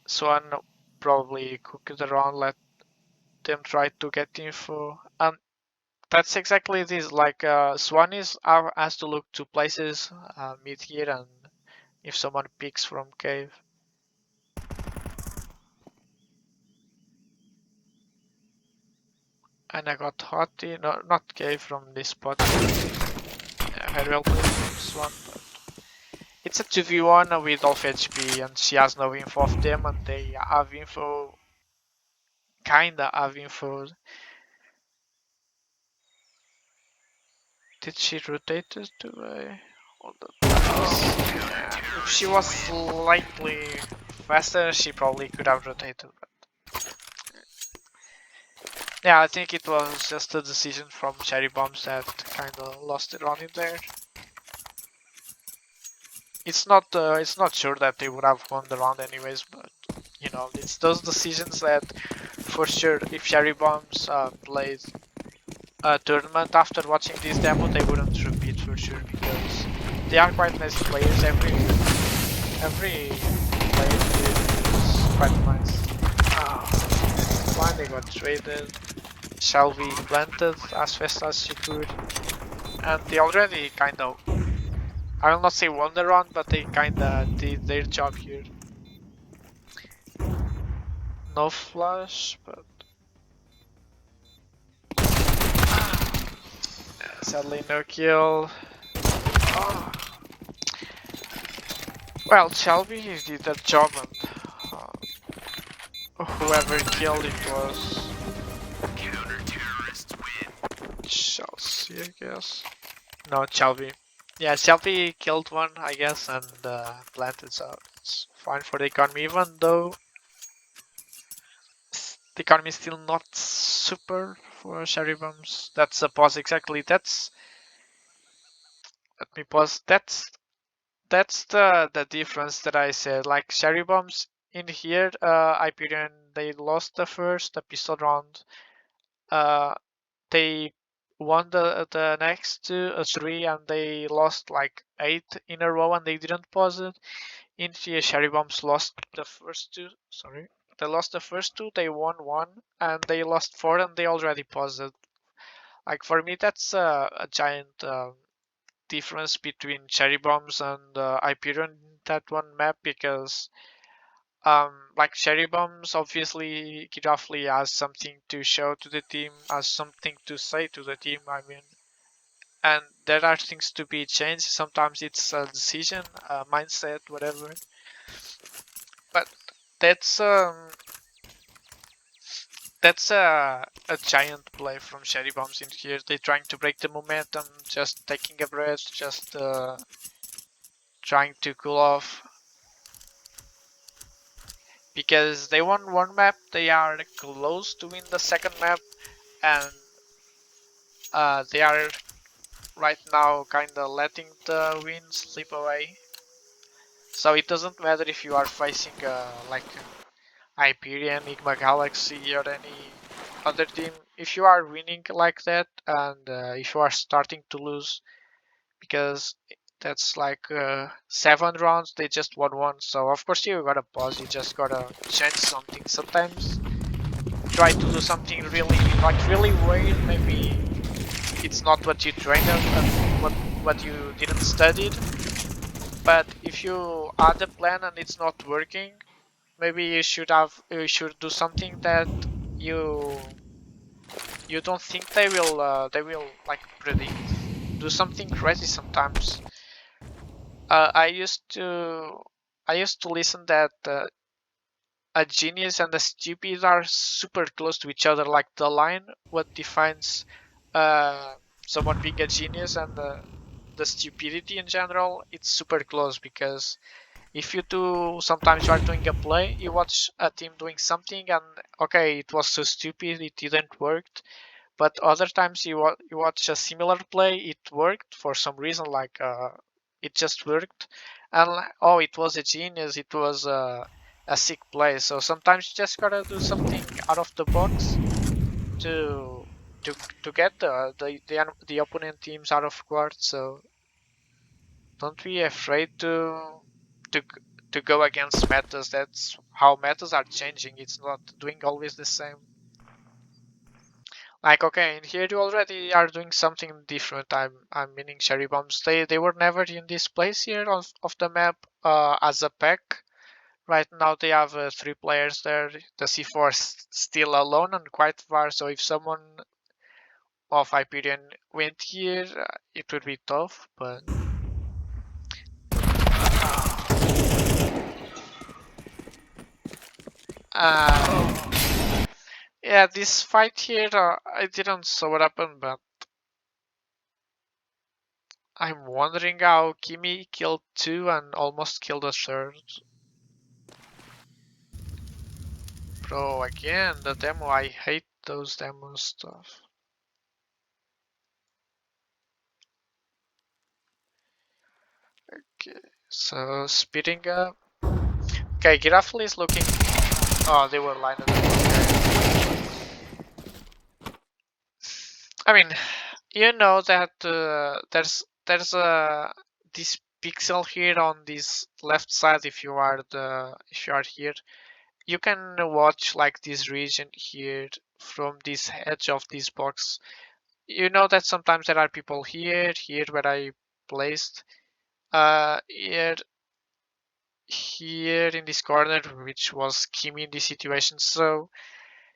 Swan probably cooked around, let them try to get info, and that's exactly this. Like Swan is has to look two places, mid here, and if someone picks from cave. And I got Hottie, no, not cave from this spot. Yeah, very well played from Swan. But it's a 2v1 with off HP, and she has no info of them, and they have info. Kinda have info. Did she rotate it to a... Yeah. If she was slightly faster, she probably could have rotated. But yeah, I think it was just a decision from Cherry Bombs that kinda lost it on in there. It's not sure that they would have won the round anyways, but you know, it's those decisions that for sure if Cherry Bombs played a tournament after watching this demo, they wouldn't repeat for sure because they are quite nice players. Every player is quite nice. Fine, they got traded. Shelby planted as fast as she could, and they already kind of, I will not say won the round, but they kind of did their job here. No flash, but sadly no kill. Oh. Well, Shelby did their job, and whoever killed it was Counter-terrorists win. Chelsea, I guess. No, Shelby. Yeah, Shelby killed one, I guess, and planted, so it's fine for the economy, even though the economy is still not super for cherry bombs. That's a pause exactly. Let me pause. That's the difference that I said. Like cherry bombs in here, Hyperion, they lost the first episode round. Uh, they won the next two, three, and they lost like 8 in a row, and they didn't pause it. In here, cherry bombs lost the first two. Sorry, they lost the first two. They won one, and they lost four, and they already paused it. Like for me, that's a giant difference between cherry bombs and Hyperion in that one map, because like cherry bombs, obviously Giraffe has something to show to the team, has something to say to the team, I mean, and there are things to be changed. Sometimes it's a decision, a mindset, whatever, but that's a giant play from cherry bombs in here. They're trying to break the momentum, just taking a breath, just trying to cool off, because they won one map, they are close to win the second map, and they are right now kind of letting the win slip away. So it doesn't matter if you are facing like Hyperion, Enigma Galaxy, or any other team. If you are winning like that, and if you are starting to lose, because that's like 7 rounds, they just won one. So of course you gotta pause. You just gotta change something. Sometimes try to do something really really weird. Maybe it's not what you trained on and what you didn't study. But if you add a plan and it's not working, maybe you should do something that you you don't think they will like predict. Do something crazy sometimes. Uh, I used to I used to listen that a genius and a stupid are super close to each other. Like the line, what defines uh, someone being a genius and the stupidity in general, it's super close, because if you do, sometimes you are doing a play, you watch a team doing something, and okay, it was so stupid, it didn't work. But other times you watch a similar play, it worked for some reason, like it just worked, and oh, it was a genius, it was a sick play. So sometimes you just gotta do something out of the box to to get the opponent teams out of court. So don't be afraid to to go against metas. That's how metas are changing. It's not doing always the same. Like okay, in here you already are doing something different. I'm meaning cherry bombs. They were never in this place here of the map as a pack. Right now they have 3 players there. The C4 is still alone and quite far. So if someone of Hyperion went here, it would be tough. But yeah, this fight here, I didn't saw what happened, but I'm wondering how Kimi killed 2 and almost killed a third. Bro, again, the demo, I hate those demo stuff. Okay, so speeding up. Okay, Giraffe is looking. Oh, they were lined up. I mean, you know that there's this pixel here on this left side if you are here, you can watch like this region here from this edge of this box. You know that sometimes there are people here, here where I placed, here, here in this corner, which was Kimi in this situation. So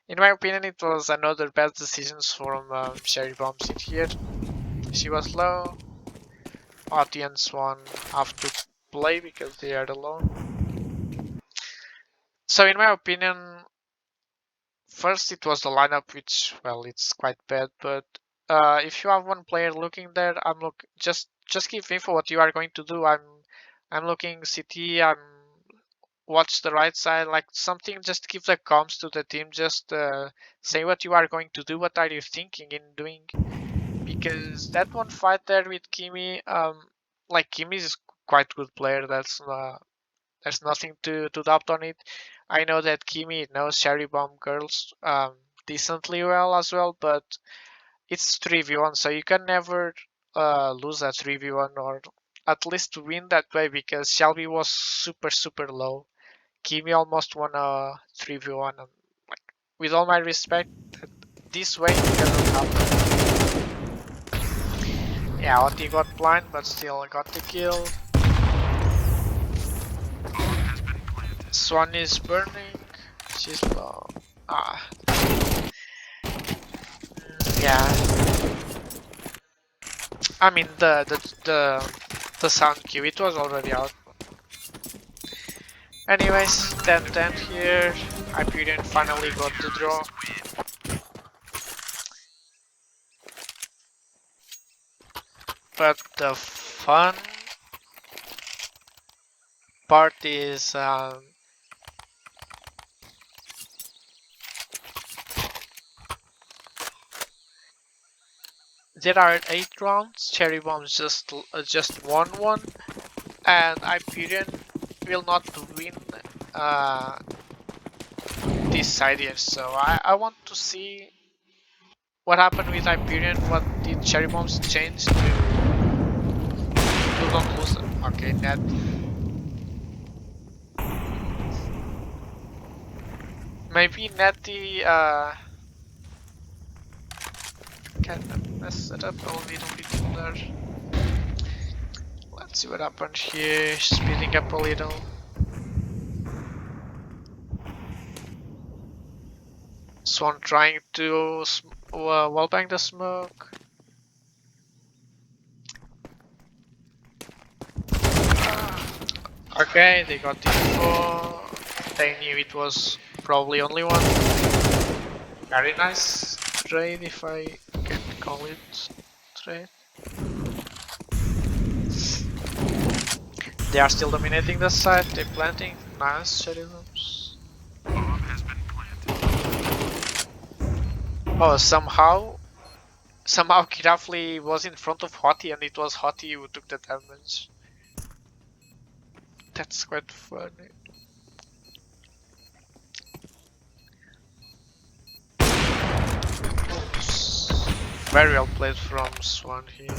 in my opinion, it was another bad decision from Cherry Bombs in here. She was low. Ati and Swan have to play because they are alone. So in my opinion, first it was the lineup, which well, it's quite bad. But if you have one player looking there, I'm look just give info what you are going to do. I'm looking CT. I'm watch the right side, like something. Just give the comms to the team. Just say what you are going to do. What are you thinking in doing? Because that one fight there with Kimi, like Kimi is quite good player. There's nothing to doubt on it. I know that Kimi knows Cherry Bomb girls decently well as well, but it's 3v1, so you can never lose a 3v1 or at least win that way because Shelby was super low. Kimi almost won a 3v1, and like with all my respect, this way it cannot happen. Yeah, Oti got blind, but still got the kill. Swan is burning. She's low. Ah, yeah. I mean the sound cue. It was already out. Anyways, 10-10 here. Hyperion finally got the draw. But the fun part is there are 8 rounds. Cherry Bombs just won one, and Hyperion will not win this side here. So I want to see what happened with Hyperion. What did Cherry Bombs change to not lose them? Okay, net. Maybe Netty can mess it up a little bit there. Let's see what happened here. Speeding up a little. Swan trying to wallbang the smoke. Okay, they got the info. They knew it was probably only one. Very nice trade, if I can call it trade. They are still dominating the site. They're planting. Nice cherry rooms. Oh, somehow Kirafli was in front of Hoti, and it was Hoti who took the damage. That's quite funny. Oops. Very well played from Swan here.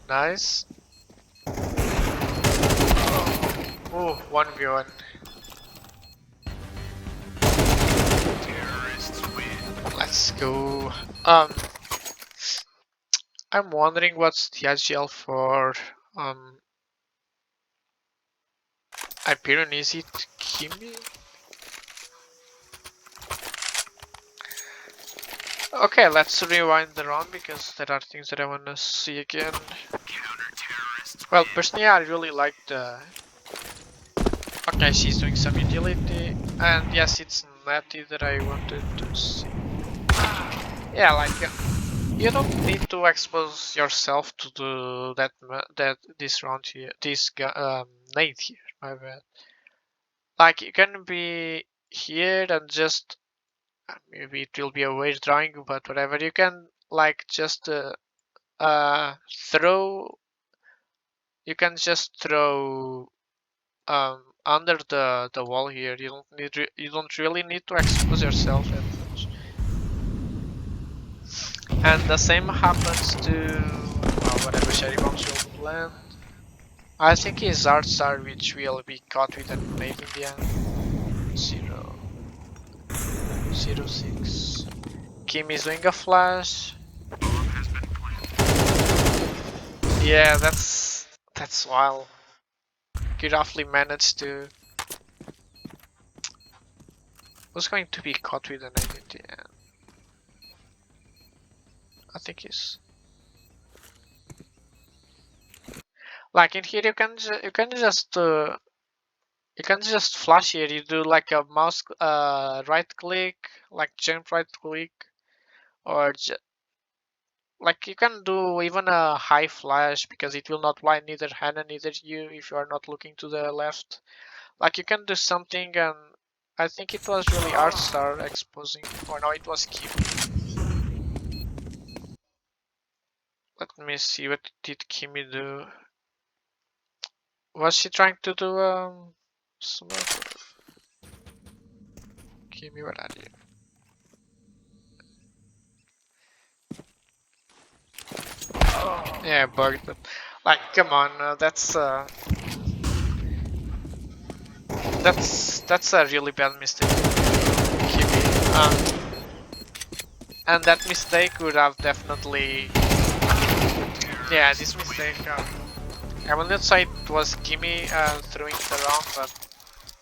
Nice. Oh, 1v1. Let's go. I'm wondering what's the AGL for Hyperion. Is it Kimi? Okay, let's rewind the round because there are things that I wanna see again. Well, personally, I really like the. Okay, she's doing some utility, and yes, it's Natty that I wanted to see. Yeah, like you don't need to expose yourself to do this round here, this nade here. My bad. Like you can be here and just maybe it will be a weird drawing, but whatever. You can like just throw. You can just throw under the wall here. You don't really need to expose yourself that much. And the same happens to whatever cherry bombs will land. I think his arts are which will be caught with a nade in the end. 0-0-6. Kim is doing a flash. Yeah, that's wild. Could roughly manage to. Was going to be caught with an 8 in the end. I think he's like in here. You can just flash here. You do like a mouse right click, like jump right click, or like you can do even a high flash because it will not blind neither Hannah neither you if you are not looking to the left. Like you can do something, and I think it was really Artstar exposing, or no, it was Kimi. Let me see, what did Kimi do? Was she trying to do smoke? Kimi, where are you? Yeah, bugged, but like, come on, that's a really bad mistake, Kimi. And that mistake would have definitely, yeah, this mistake. I will not say it was Kimi throwing it around, but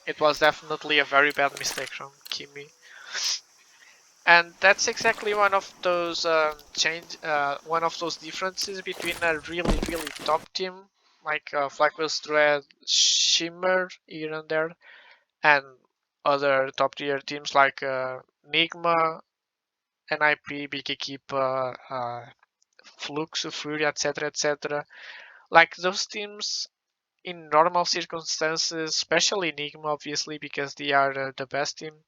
it was definitely a very bad mistake from Kimi. And that's exactly one of those one of those differences between a really top team like Flackless Dread, Shimmer here and there, and other top tier teams like Nigma, NIP, BK Flux, Fury, etc., etc. Like those teams in normal circumstances, especially Nigma, obviously because they are the best team.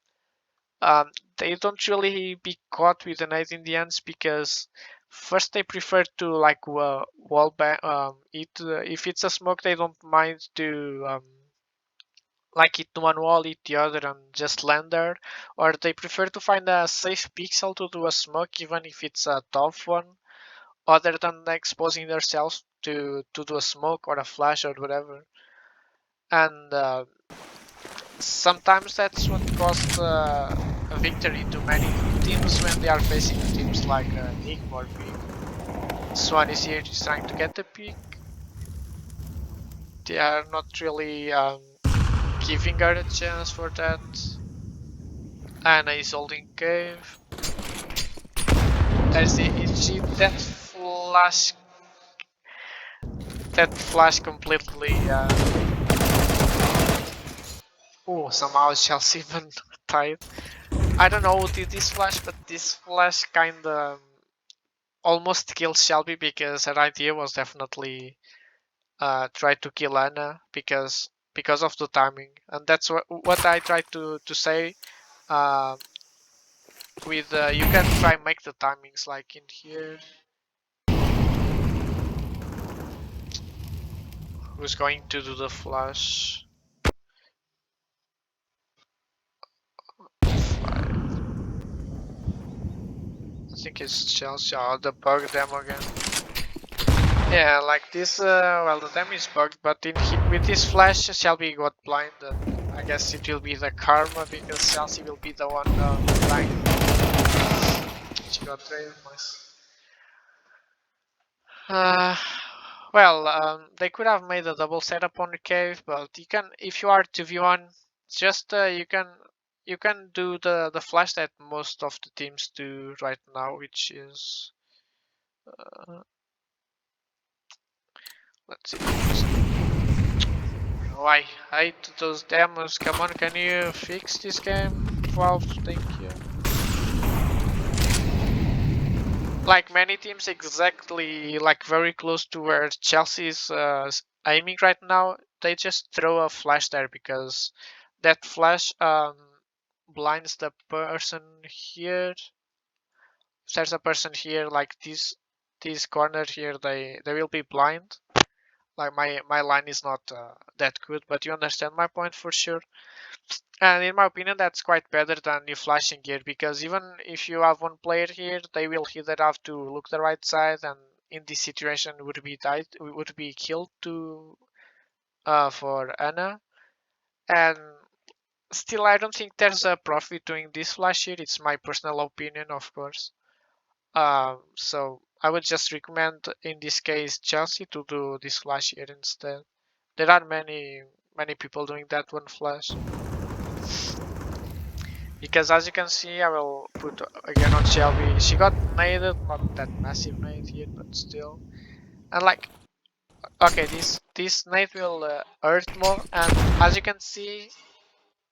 They don't really be caught with the knife in the ends because first they prefer to like wall bang. If it's a smoke, they don't mind to like hit one wall, hit the other, and just land there. Or they prefer to find a safe pixel to do a smoke, even if it's a tough one, other than exposing themselves to do a smoke or a flash or whatever. And sometimes that's what costs a victory to many teams when they are facing teams like Nick or Big. Swan is here just trying to get the pick. They are not really giving her a chance for that. Anna is holding cave. There's the EG. That flash completely. Oh, somehow Chelsea even tied. I don't know who did this flash, but this flash kinda almost killed Shelby because her idea was definitely try to kill Anna because of the timing, and that's what I tried to say. Uh, with you can try make the timings like in here. Who's going to do the flash? 5. I think it's Chelsea. Oh, the bug them again. Yeah, like this. Well, the dam is bugged, but with this flash, Shelby got blind. I guess it will be the karma because Chelsea will be the one blind. She got traded. Nice. Uh, well, they could have made a double setup on the cave, but you can, if you are 2v1, just you can do the flash that most of the teams do right now, which is uh, let's see. Oh, I hate those demos. Come on, can you fix this game? 12, thank you. Like many teams exactly like very close to where Chelsea's aiming right now, they just throw a flash there because that flash blinds the person here. If there's a person here like this corner here, they will be blind. Like my line is not that good, but you understand my point for sure. And in my opinion, that's quite better than you flashing here because even if you have one player here, they will either have to look the right side, and in this situation would be killed to for Anna, and Still, I don't think there's a profit doing this flash here. It's my personal opinion, of course. So I would just recommend in this case Chelsea to do this flash here instead. There are many people doing that one flash. Because as you can see, I will put again on Shelby. She got naded, not that massive nade here, but still. And like, okay, this nade will hurt more. And as you can see,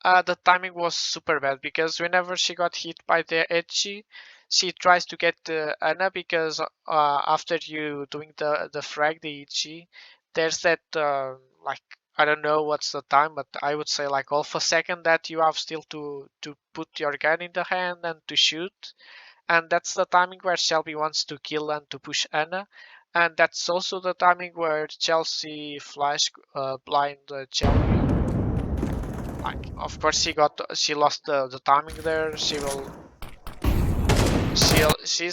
the timing was super bad because whenever she got hit by the ENG, she tries to get Anna because after you doing the frag, the EG, there's that like I don't know what's the time, but I would say like half a second that you have still to put your gun in the hand and to shoot, and that's the timing where Shelby wants to kill and to push Anna. And that's also the timing where Chelsea flash blind Shelby. Like, of course, she lost the timing there. She's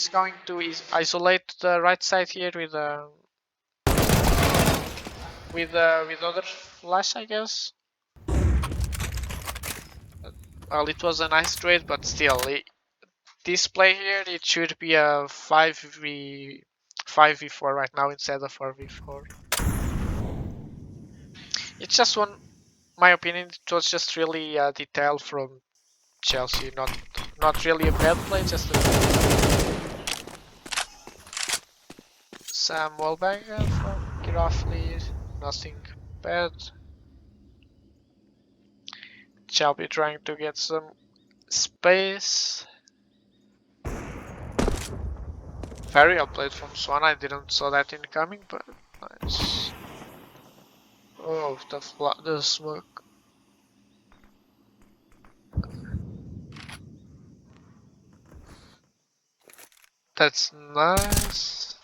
going to isolate the right side here with other flash, I guess. Well, it was a nice trade, but still, this play here it should be a 5v4 right now instead of 4v4. It's just one, my opinion. It was just really a detail from Chelsea, not really a bad play, just a Sam Wallbanger from Giraffe, nothing bad. Shall be trying to get some space. Very well played from Swan. I didn't saw that incoming, but nice. Oh, the smoke. That's nice.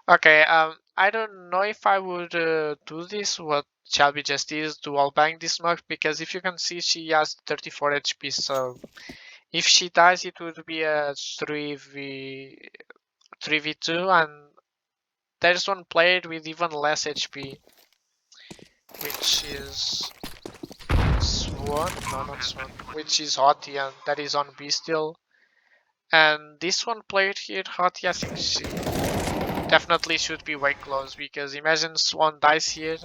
Okay, I don't know if I would do this, what Shelby just is, to wallbang this smoke, because if you can see, she has 34 HP, so if she dies, it would be a 3v2, and there's one player with even less HP, which is Swan, no, not Swan, which is Hottie, and that is on B still. And this one player here, Hottie, I think she definitely should be way close, because imagine Swan dies here.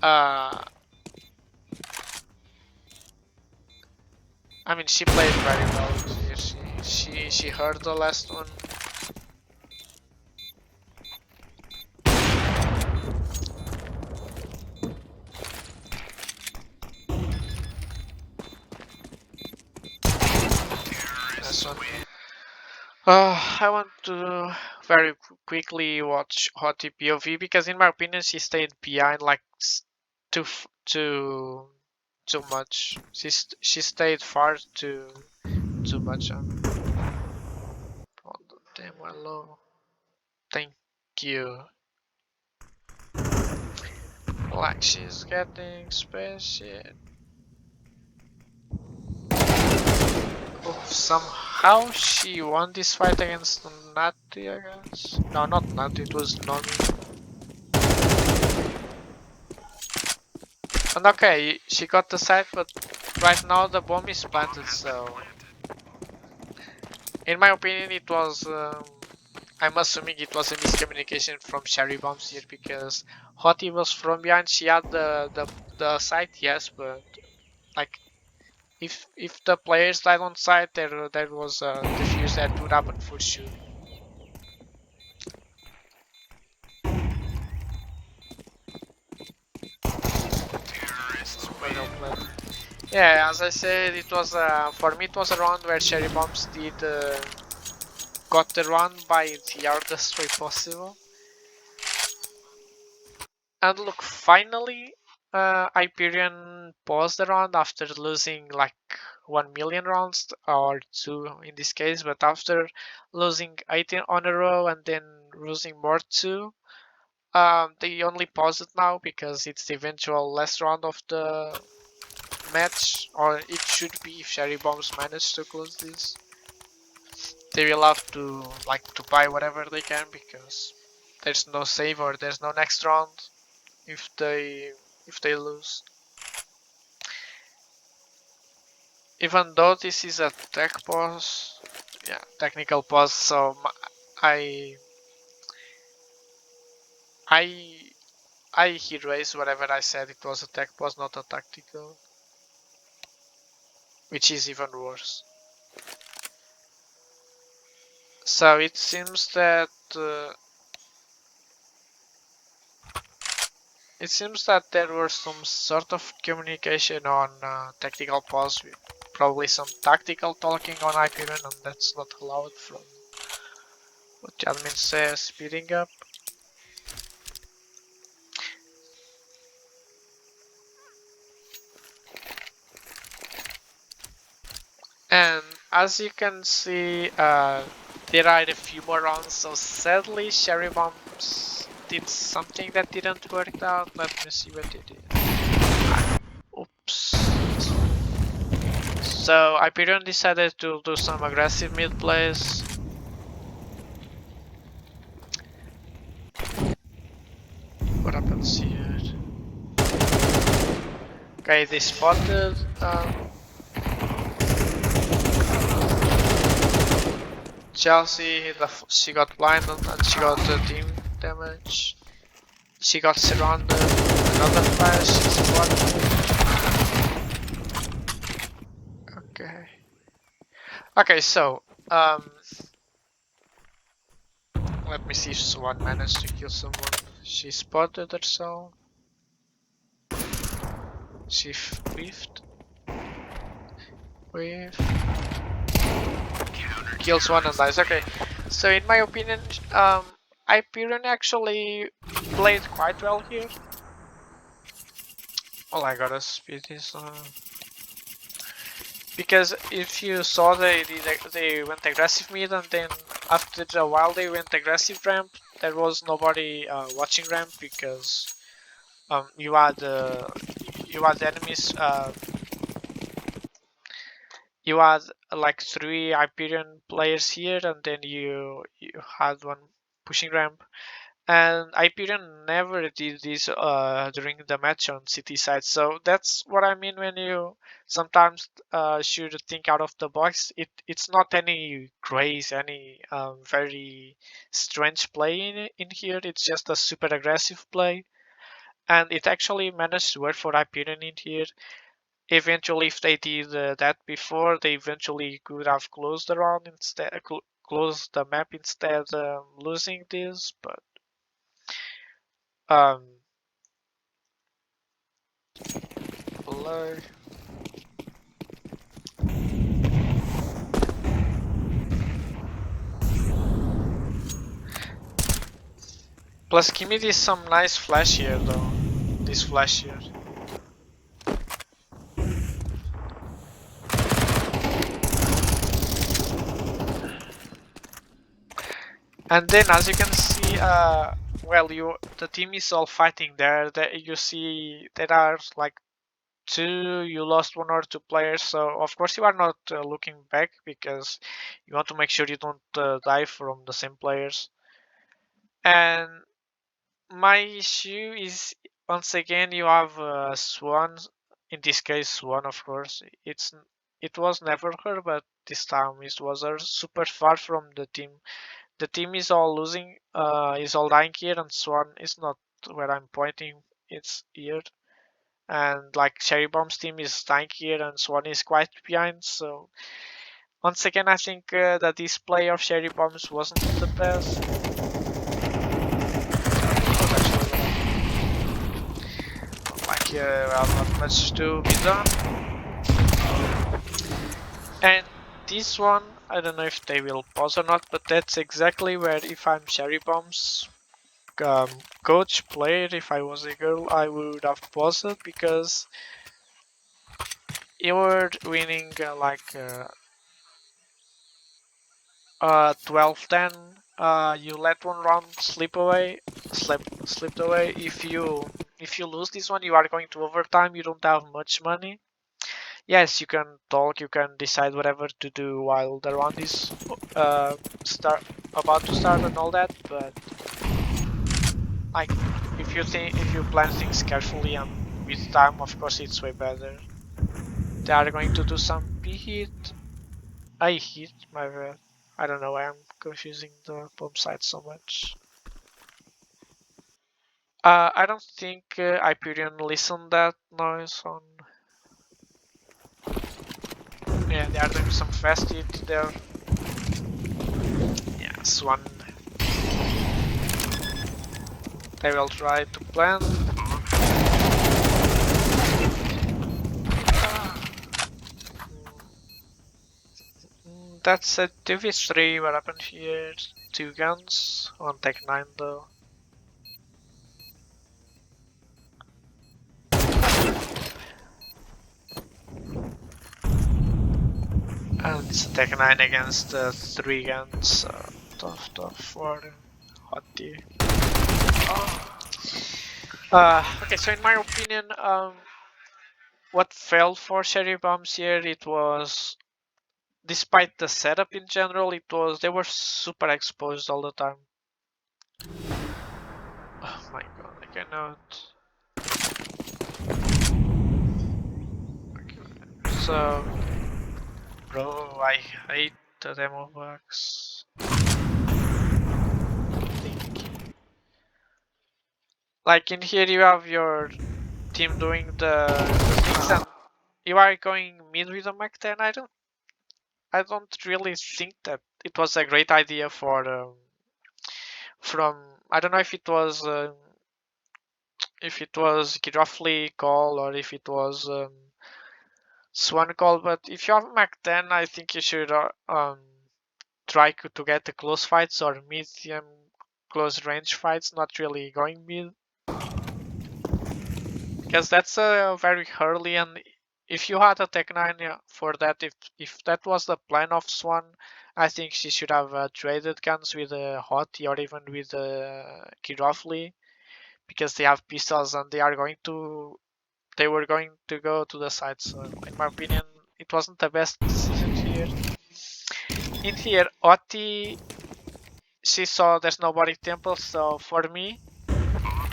I mean, she played very well here. She heard the last one. Last one. I want to very quickly watch Hottie POV because, in my opinion, she stayed behind like too too much. She stayed far too much. Oh, damn, hello. Thank you. Like she's getting space. Oh, somehow she won this fight against Nati, I guess. No, not Nati. It was Nami. And okay, she got the site, but right now the bomb is planted, so in my opinion it was, I'm assuming it was a miscommunication from Cherry Bombs here, because Hottie was from behind, she had the site, yes, but like if the players died on site, there was a defuse that would happen for sure. Yeah, as I said, it was for me it was a round where Cherry Bombs did got the run by the hardest way possible. And look, finally, Hyperion paused the round after losing like 1 million rounds, or 2 in this case, but after losing 18 on a row and then losing more too, they only pause it now because it's the eventual last round of the match, or it should be if Cherry Bombs manage to close this. They will have to buy whatever they can because there's no save or there's no next round if they lose. even though this is a tech pause, yeah, technical pause, so I I I erase whatever I said. It was a tech pause, not a tactical, which is even worse. So it seems that there was some sort of communication on tactical pause, with probably some tactical talking on Hyperion, and that's not allowed from what the admin says. Speeding up. And as you can see, there are a few more rounds, so sadly Cherry Bombs did something that didn't work out. Let me see what they did. Oops. So Hyperion decided to do some aggressive mid plays. What happens here? Okay, they spotted Chelsea, she got blinded and she got team damage. She got surrounded. Another flash, she's spotted. Okay. Okay, so let me see if Swan managed to kill someone. She spotted herself. She whiffed. Kills one and dies. Okay, so in my opinion, Hyperion actually played quite well here. All I gotta speed is because if you saw they went aggressive mid and then after a while they went aggressive ramp. There was nobody watching ramp because you had enemies. You had like 3 Hyperion players here, and then you had one pushing ramp. And Hyperion never did this during the match on city side, so that's what I mean when you sometimes should think out of the box. It's not any crazy, any very strange play in here. It's just a super aggressive play, and it actually managed to work for Hyperion in here. Eventually, if they did that before, they eventually could have closed the round instead, closed the map instead, losing this. But um, below. Plus, Kimi did some nice flash here, though. This flash here. And then, as you can see, well, the team is all fighting there. You see, there are like 2, you lost 1 or 2 players, so of course you are not looking back because you want to make sure you don't die from the same players. And my issue is once again you have Swan, in this case Swan, of course. It was never her, but this time it was her, super far from the team. The team is all losing, is all dying here, and Swan is not where I'm pointing. It's here. And like Cherry Bomb's team is dying here and Swan is quite behind, so once again I think the display of Cherry Bombs wasn't the best. Like well, not much to be done. And this one, I don't know if they will pause or not, but that's exactly where if I'm Cherry Bombs coach player, if I was a girl, I would have paused it because you were winning 12-10. You let one round slip away, slipped away. If you lose this one, you are going to overtime. You don't have much money. Yes, you can talk, you can decide whatever to do while the round is about to start and all that, but like if you plan things carefully and with time, of course it's way better. They are going to do some B hit. I hit, my bad. I don't know why I'm confusing the bomb site so much. I don't think Hyperion listened that noise on. Yeah, they are doing some fast hit there. Yes, one. They will try to plan. That's a 2v3. What happened here? 2 guns on Tech 9 though. And it's Tech 9 against 3 guns. Tough for Hottie. Okay, so in my opinion, what failed for Cherry Bombs here, it was, despite the setup in general, it was, they were super exposed all the time. Oh my god, I cannot. Okay, so, bro, I hate the demo box. Like in here you have your team doing the things and you are going mid with a Mac 10. I don't really think that it was a great idea for from, I don't know if it was roughly call or if it was Swan call, but if you have Mac 10, I think you should try to get the close fights or medium close range fights, not really going mid, because that's very early. And if you had a Tech 9 for that, if that was the plan of Swan, I think she should have traded guns with Hottie or even with Kirofli, because they have pistols and they were going to go to the side. So in my opinion, it wasn't the best decision here. In here, Hottie, she saw there's nobody temple, so for me,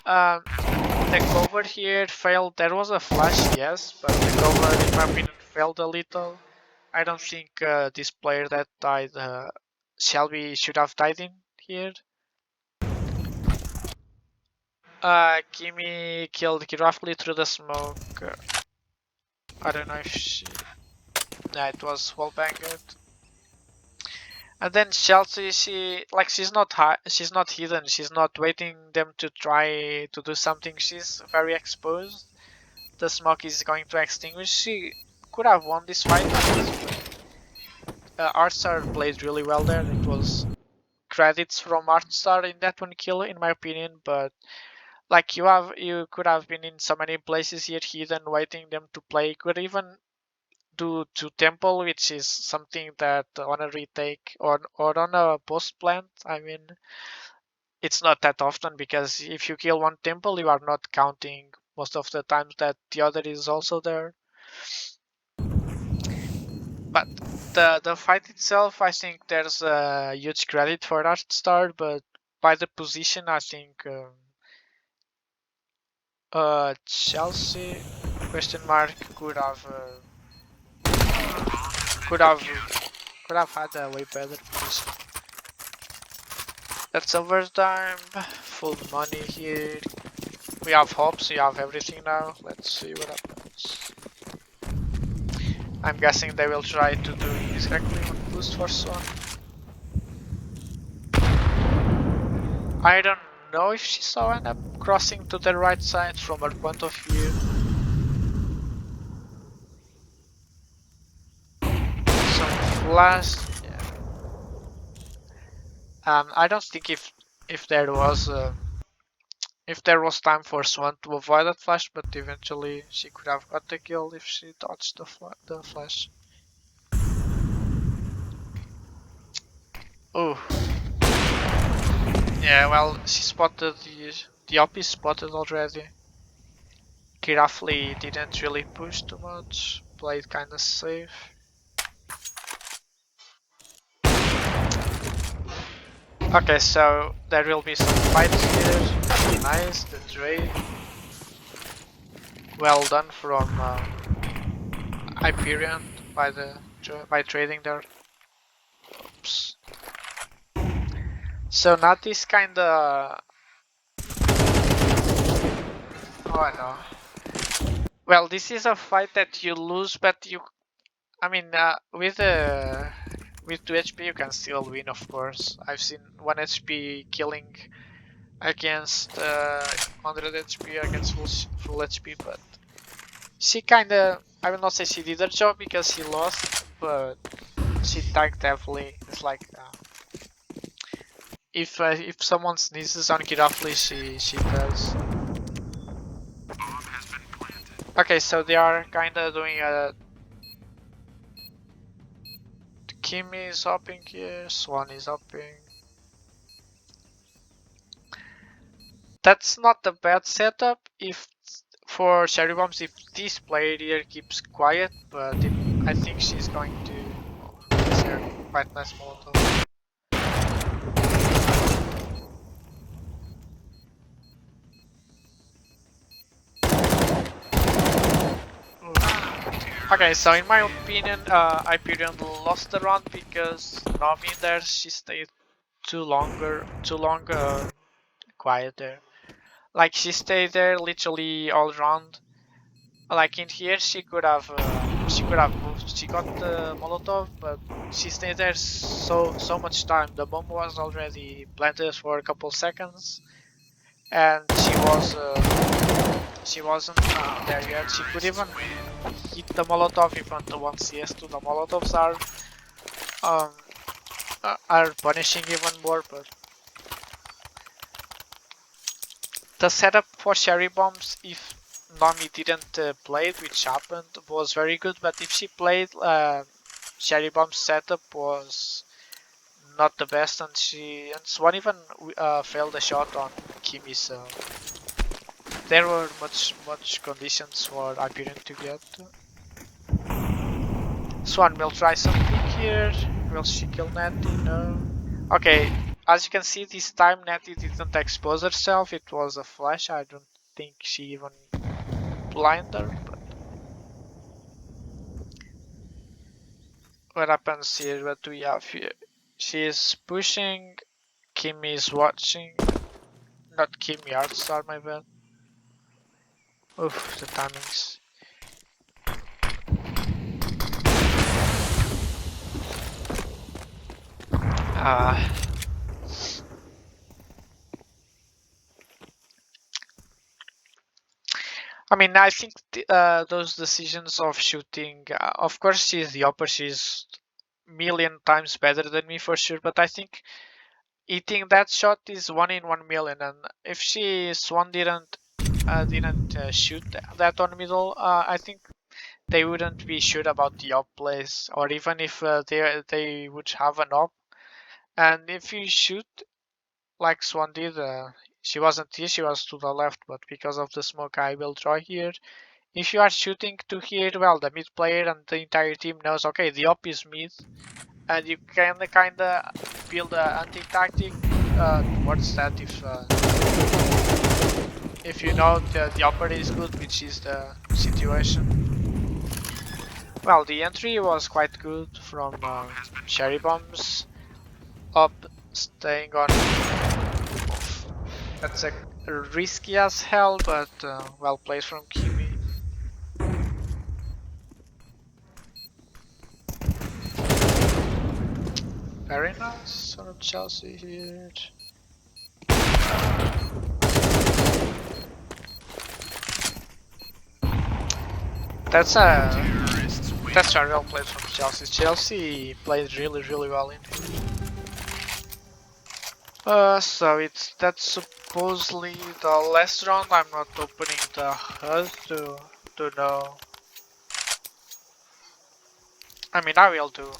the cover here failed. There was a flash, yes, but the cover, in my opinion, failed a little. I don't think this player that died, Shelby, should have died in here. Kimi killed roughly through the smoke. I don't know if she. Yeah, it was wallbanged. And then Chelsea, she's not high, she's not hidden, she's not waiting them to try to do something. She's very exposed. The smoke is going to extinguish. She could have won this fight. Artstar played really well there. It was credits from Artstar in that one kill, in my opinion. But like you could have been in so many places here hidden, waiting them to play. You could even do to temple, which is something that on a retake or on a post plant, I mean, it's not that often, because if you kill one temple, you are not counting most of the times that the other is also there. But the fight itself, I think there's a huge credit for Artstar, but by the position, I think Chelsea question mark could have could have had a way better position. That's overtime, full money here. We have hopes, we have everything now. Let's see what happens. I'm guessing they will try to do exactly one boost for Swan. I don't know if she saw end up crossing to the right side from her point of view. Some flash. Yeah. I don't think if there was time for Swan to avoid that flash, but eventually she could have got the kill if she dodged the flash. Oh. Yeah, well, she spotted the op is spotted already. Kirafli didn't really push too much, played kinda safe. Okay, so there will be some fights here. Nice, the trade. Well done from Hyperion by trading their. Oops. So not this kinda. Oh, I know. Well, this is a fight that you lose, but you. I mean, with 2 HP you can still win, of course. I've seen 1 HP killing against 100 HP against full HP, but she kinda. I will not say she did her job because she lost, but she tanked heavily. It's like if someone sneezes on Kirafli, she does. Okay, so they are kinda doing a. Kimi is hopping here, Swan is hopping. That's not a bad setup if for cherry bombs if this player here keeps quiet, but I think she's going to. Is there quite nice molotov. Okay, so in my opinion, Hyperion lost the round because Nami there she stayed too long quiet there. Like she stayed there literally all round. Like in here, she could have moved. She got the Molotov, but she stayed there so much time. The bomb was already planted for a couple seconds, and she wasn't there yet. She could even hit the Molotov if on the 1CS2. The Molotovs um are punishing even more, but the setup for cherry bombs, if Nami didn't play it, which happened, was very good. But if she played, cherry bomb's setup was not the best, and Swan even failed a shot on Kimi. So there were much conditions for Hyperion to get. Swan will try something here. Will she kill Natty? No. Okay, as you can see, this time Natty didn't expose herself. It was a flash. I don't think she even blinded her. But what happens here? What do we have here? She is pushing. Kimi is watching. Not Kimi, Artstar, my bad. Oof, the timings. I mean, I think those decisions of shooting, of course, she's the upper, she's million times better than me for sure, but I think hitting that shot is 1 in 1 million, and if Swan didn't shoot that on middle, I think they wouldn't be sure about the up plays, or even if they would have an up. And if you shoot like Swan did, she wasn't here, she was to the left, but because of the smoke I will draw here. If you are shooting to here, well, the mid player and the entire team knows, okay, the op is mid, and you can kinda build a anti-tactic towards that if you know the upper is good, which is the situation. Well, the entry was quite good from cherry bombs. Up, staying on. That's a risky as hell, but well played from Kimi. Very nice on Chelsea here. That's a real play from Chelsea. Chelsea played really well in here. So that's supposedly the last round. I'm not opening the HUD to know. I mean, I will do.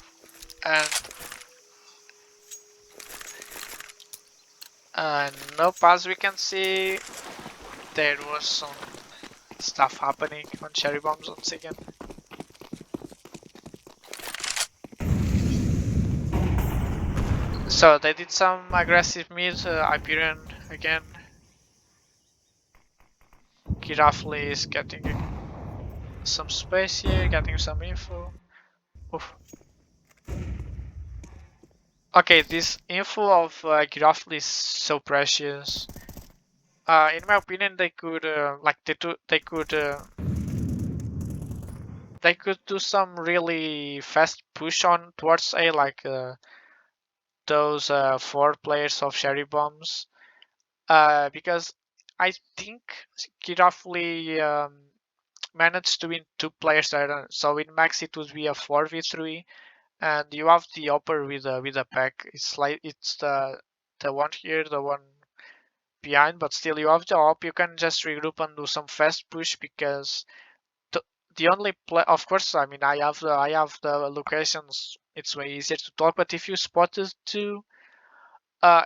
And nope, as we can see, there was some stuff happening on cherry bombs once again. So they did some aggressive mid, Hyperion again. Kirafli is getting some space here, getting some info. Oof. Okay, this info of Giraffe is so precious. In my opinion, they could they could do some really fast push on towards A, like those 4 players of Cherry Bombs. Because I think Giraffe managed to win 2 players there. So in max it would be a 4v3, and you have the upper with a pack. It's like it's the one here, the one behind, but still you have the up. You can just regroup and do some fast push because the, the only play, of course, I mean I have the locations. It's way easier to talk, but if you spotted 2,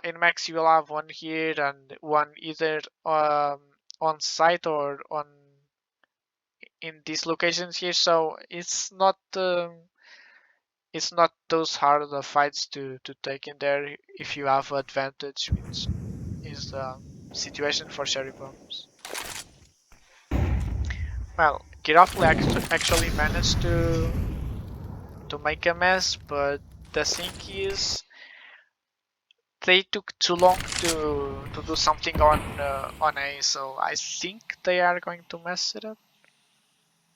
in max you will have one here and one either on site or on in these locations here. So it's not those hard fights to take in there if you have advantage, which is the situation for cherry bombs. Well, Giraffe actually managed to make a mess, but the thing is they took too long to do something on A, so I think they are going to mess it up.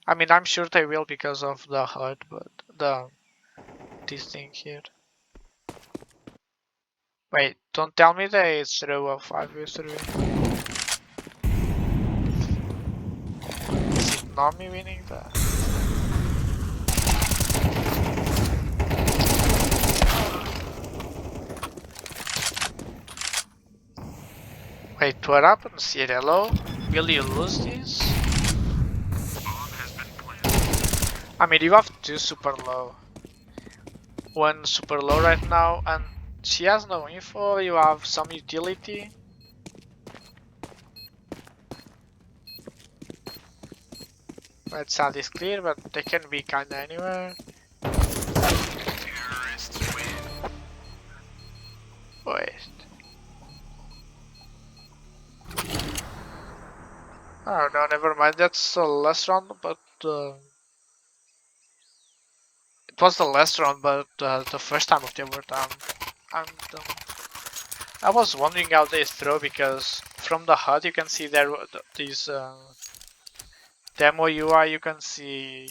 I mean, I'm sure they will because of the HUD, but this thing here. Wait, don't tell me they threw a 5v3. Is it not me winning that? Wait, what happens here? Hello? Will you lose this? I mean, you have 2 super low. 1 super low right now, and she has no info. You have some utility. Red side is clear, but they can be kinda anywhere. Wait. Oh no, never mind. That's the last round, but it was the last round, but the first time of the overtime. And I was wondering how they throw because from the HUD you can see there these demo UI. You can see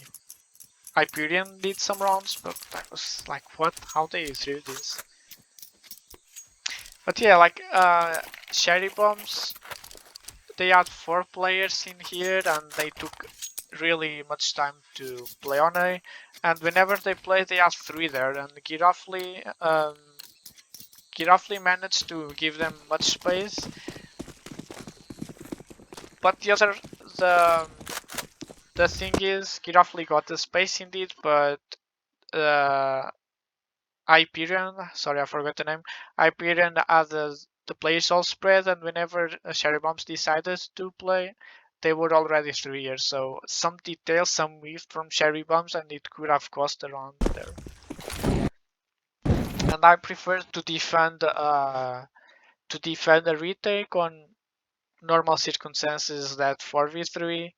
Hyperion did some rounds, but I was like, what? How they threw this? But yeah, like Cherry Bombs, they had 4 players in here and they took really much time to play on A, and whenever they play they have 3 there, and Giraffe managed to give them much space, but the the thing is Giraffe got the space indeed, but Hyperion, sorry I forgot the name, Hyperion had the players all spread, and whenever Cherry Bombs decided to play, they were already 3 years. So some details, some weave from Cherry Bombs, and it could have cost a round there. And I prefer to defend a retake on normal circumstances that 4v3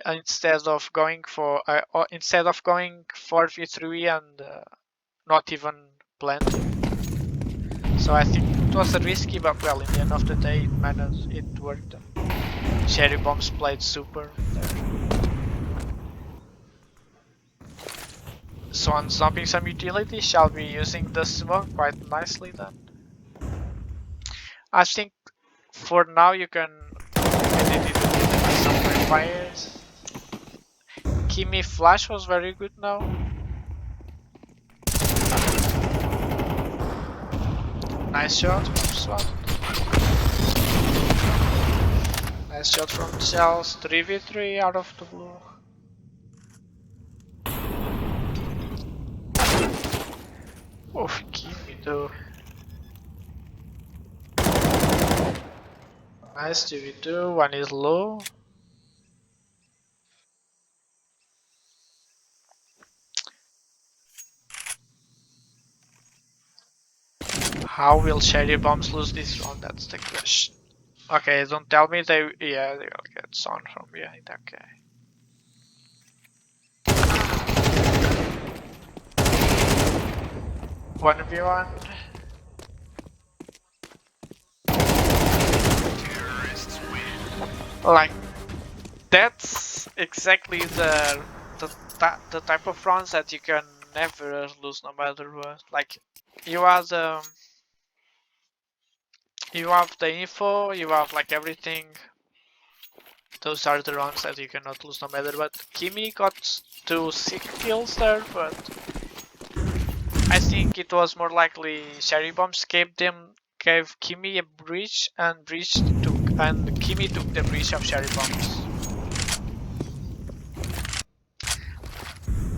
instead of going 4v3 and not even planting. So I think it was risky, but well, in the end of the day, it worked. Cherry Bombs played super there. So on zombing some utility, shall be using the smoke quite nicely then. I think for now you can edit it with some fires. Kimi Flash was very good now. Nice shot from SWAT. Nice shot from Cells. 3v3 out of the blue. Oof, Kimi though. Nice 2v2, one is low. How will Cherry Bombs lose this round? That's the question. Okay, don't tell me they will get Son from behind, okay. 1v1. Like, that's exactly the type of rounds that you can never lose no matter what. Like, you have the info, you have like everything. Those are the rounds that you cannot lose no matter what. Kimi got 2 sick kills there, but I think it was more likely Cherry Bombs gave Kimi a breach, and Kimi took the breach of Cherry Bombs.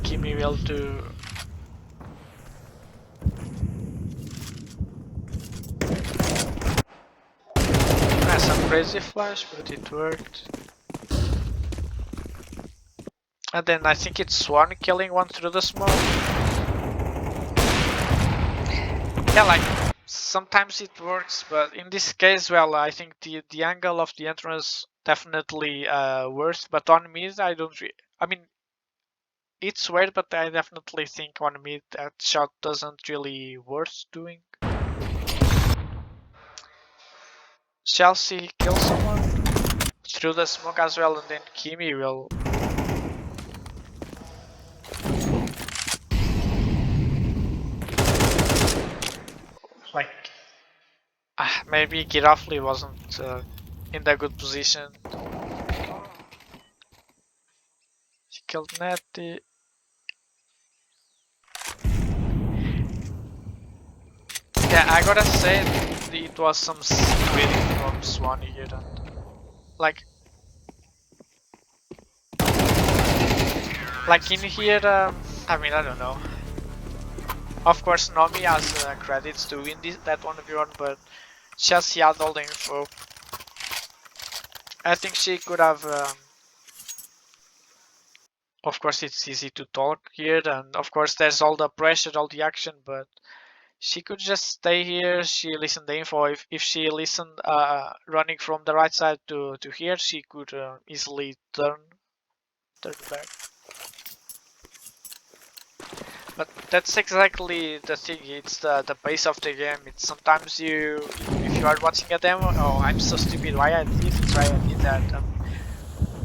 Kimi will do. Some crazy flash, but it worked. And then I think it's Swan killing one through the smoke. Yeah, like sometimes it works, but in this case, well, I think the angle of the entrance definitely worse. But on mid, I don't. I mean, it's weird, but I definitely think on mid that shot doesn't really worth doing. Chelsea kill someone through the smoke as well, and then Kimi will. Like, maybe Girafli wasn't in the good position. He killed Netty. Yeah, I gotta say it was some winning from Swan here. And, like in here, I mean, I don't know. Of course, Nomi has credits to win that 1v1, but Chelsea had all the info. I think she could have. Of course, it's easy to talk here, and of course, there's all the pressure, all the action, but she could just stay here. She listened the info. If she listened running from the right side to here, she could easily turn back. But that's exactly the thing. It's the base of the game. It's sometimes if you are watching a demo, oh, I'm so stupid. Why I did this? Why I did that?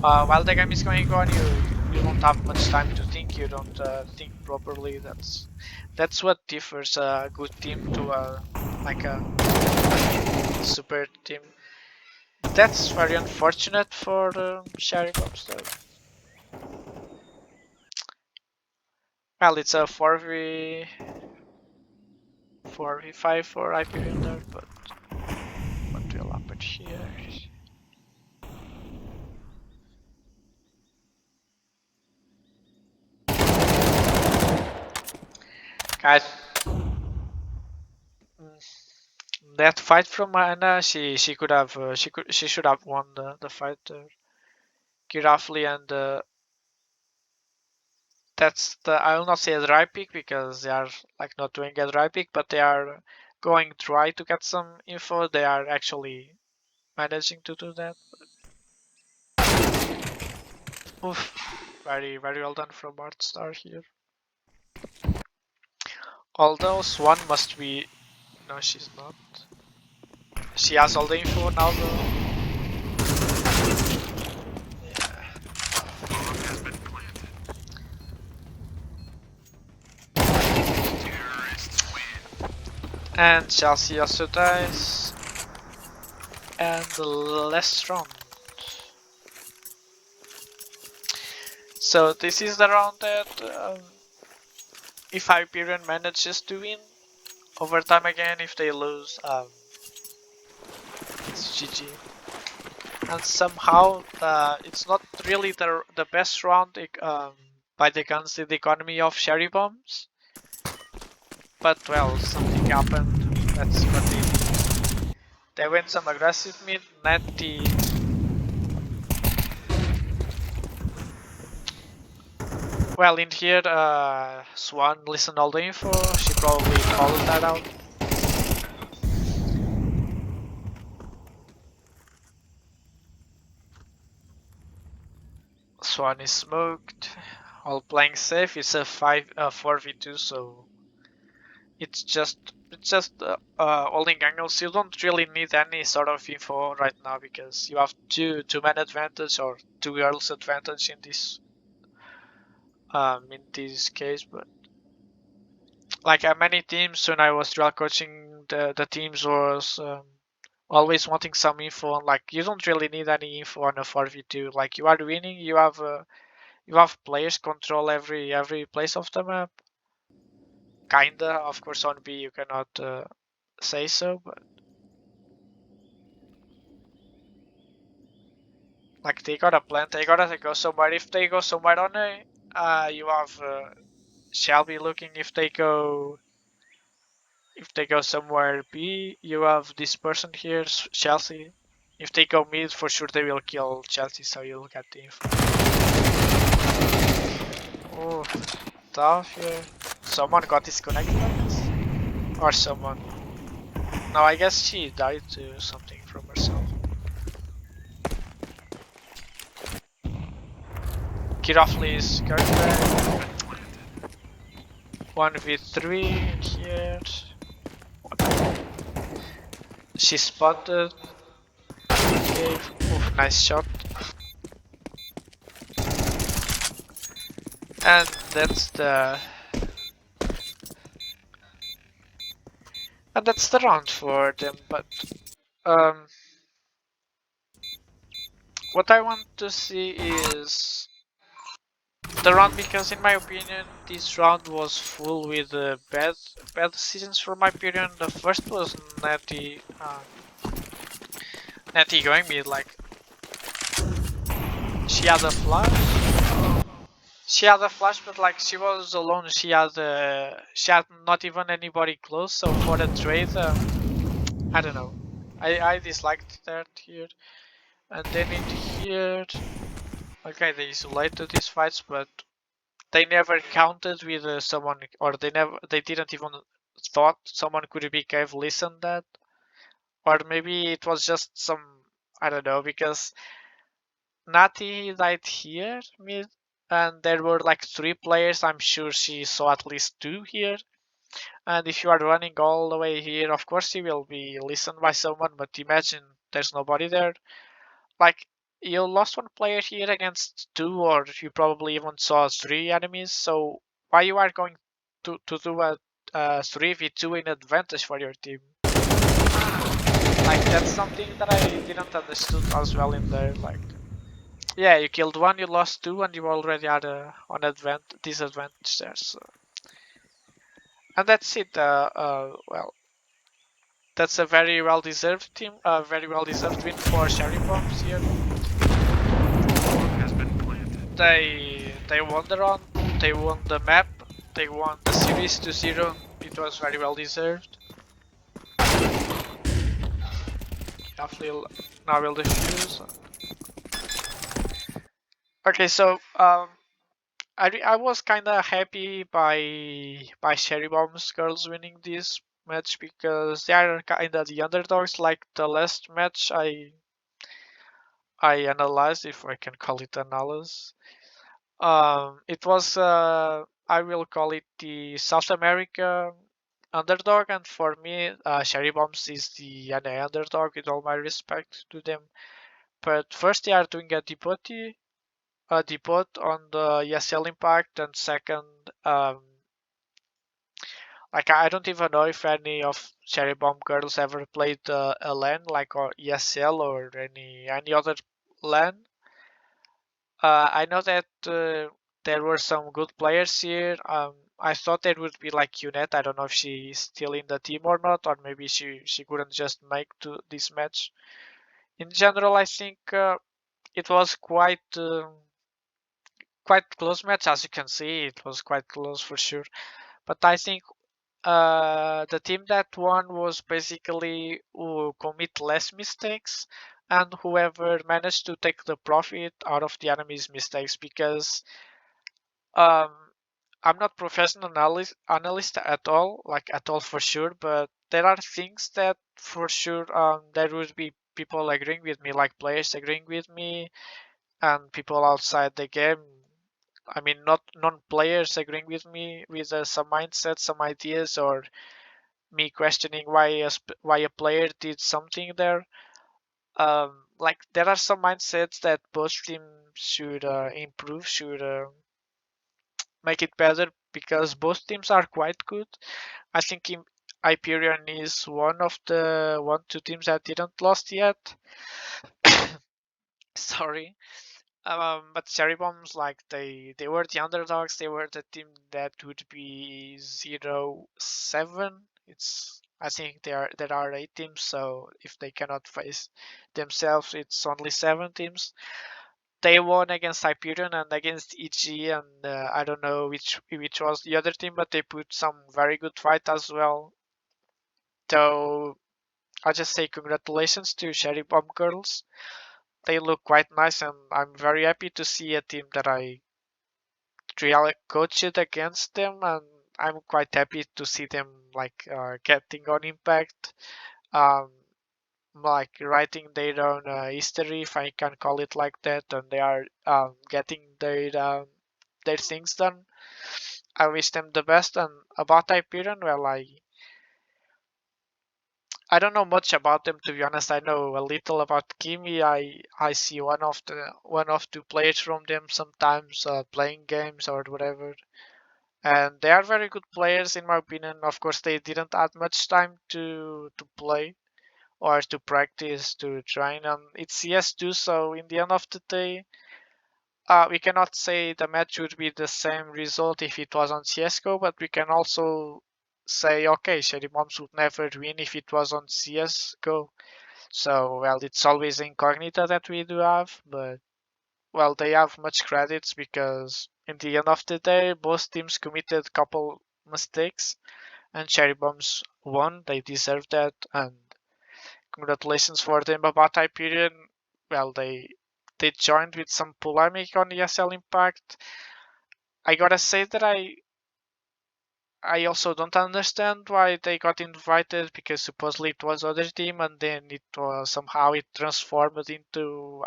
While the game is going on, you don't have much time to think. You don't think properly. That's what differs a good team to like a super team. That's very unfortunate for Sherry Bobster. Well, it's a 4v5 for Hyperion there, but what will happen here? Guys, that fight from Anna, she could have she should have won the fight Girafli, and that's I will not say a dry pick because they are like not doing a dry pick, but they are going dry to get some info. They are actually managing to do that. Oof, very well done from Artstar here. Although Swan must be, no, she's not. She has all the info now though. And Chelsea also dies. And the last round. So this is the round that if Hyperion manages to win, overtime again. If they lose, it's GG. And somehow it's not really the best round by the economy of Cherry Bombs. But well, something happened. That's what they did. They went some aggressive mid. Netty. Well, in here, Swan listened all the info. She probably followed that out. Swan is smoked. All playing safe. It's a 4v2, so it's just holding angles. You don't really need any sort of info right now because you have two man advantage or two girls advantage in this case. But like many teams when I was trial coaching, the teams was always wanting some info. On, like you don't really need any info on a 4v2. Like you are winning, you have players control every place of the map. Kinda, of course, on B you cannot say so, but like they got a plan, they gotta go somewhere. If they go somewhere on A, you have Shelby looking. If they go somewhere B, you have this person here, Chelsea. If they go mid, for sure they will kill Chelsea, so you'll get the info. Oh, tough here. Someone got disconnected, I guess, or someone. No, I guess she died to something from herself. Kirafli is currently 1v3 in here. She spotted. Okay, oof, nice shot. And that's the round for them. But um, what I want to see is the round, because in my opinion this round was full with bad decisions from Hyperion. The first was Netty going mid. Like she had a flash. She had a flash, but like she was alone. She had not even anybody close. So for the trade, I don't know. I disliked that here. And then in here, okay, they isolated these fights, but they never counted with someone, or they didn't even thought someone could be cave listen that, or maybe it was just some, I don't know, because Nati died here mid, and there were like 3 players. I'm sure she saw at least 2 here. And if you are running all the way here, of course you will be listened by someone. But imagine there's nobody there. Like you lost 1 player here against 2, or you probably even saw 3 enemies. So why you are going to do a 3v2 in advantage for your team? Like that's something that I didn't understood as well in there. Like yeah, you killed 1, you lost 2, and you already had an disadvantage there. So and that's it. Well, that's a very well deserved team. Very well deserved win for Sherry Bombs here. Has been planted. They won the round, they won the map, they won the series 2-0. It was very well deserved. Definitely now will defuse. Okay, so I was kinda happy by Cherry Bombs girls winning this match because they are kinda the underdogs. Like the last match I analyzed, if I can call it analysis. It was I will call it the South America underdog, and for me, Cherry Bombs is the NA underdog. With all my respect to them, but first they are doing a debut on the ESL Impact, and second, like I don't even know if any of Cherry Bomb girls ever played a LAN like or ESL or any other LAN. I know that there were some good players here. I thought there would be like Unet. I don't know if she's still in the team or not, or maybe she couldn't just make to this match. In general, I think it was quite close match. As you can see, it was quite close for sure. But I think the team that won was basically who commit less mistakes, and whoever managed to take the profit out of the enemy's mistakes, because um, I'm not professional analyst at all, like at all for sure, but there are things that for sure there would be people agreeing with me, like players agreeing with me and people outside the game I mean, not non-players agreeing with me with some mindsets, some ideas, or me questioning why a player did something there. Like there are some mindsets that both teams should improve, should make it better because both teams are quite good. I think Hyperion is one of the 1-2 teams that didn't lost yet. Sorry. But Cherry Bombs, like they were the underdogs. They were the team that would be 0-7. It's I think there are 8 teams, so if they cannot face themselves, it's only 7 teams. They won against Hyperion and against EG, and I don't know which was the other team, but they put some very good fight as well. So I'll just say congratulations to Cherry Bomb Girls. They look quite nice, and I'm very happy to see a team that I really coached against them, and I'm quite happy to see them like getting on Impact, um, like writing their own history, if I can call it like that, and they are getting their things done. I wish them the best. And about Hyperion, well, I don't know much about them, to be honest. I know a little about Kimi. I see one of two players from them sometimes playing games or whatever, and they are very good players in my opinion. Of course, they didn't have much time to play or to practice to train, and it's CS2. So in the end of the day, we cannot say the match would be the same result if it was on CS:GO, but we can also say, okay, Shady Moms would never win if it was on CS:GO. So, well, it's always incognita that we do have, but well, they have much credits because in the end of the day, both teams committed a couple mistakes, and Cherry Bombs won. They deserve that, and congratulations for them about Hyperion. Well, they joined with some polemic on ESL Impact. I gotta say that I also don't understand why they got invited because supposedly it was other team and then it was somehow it transformed into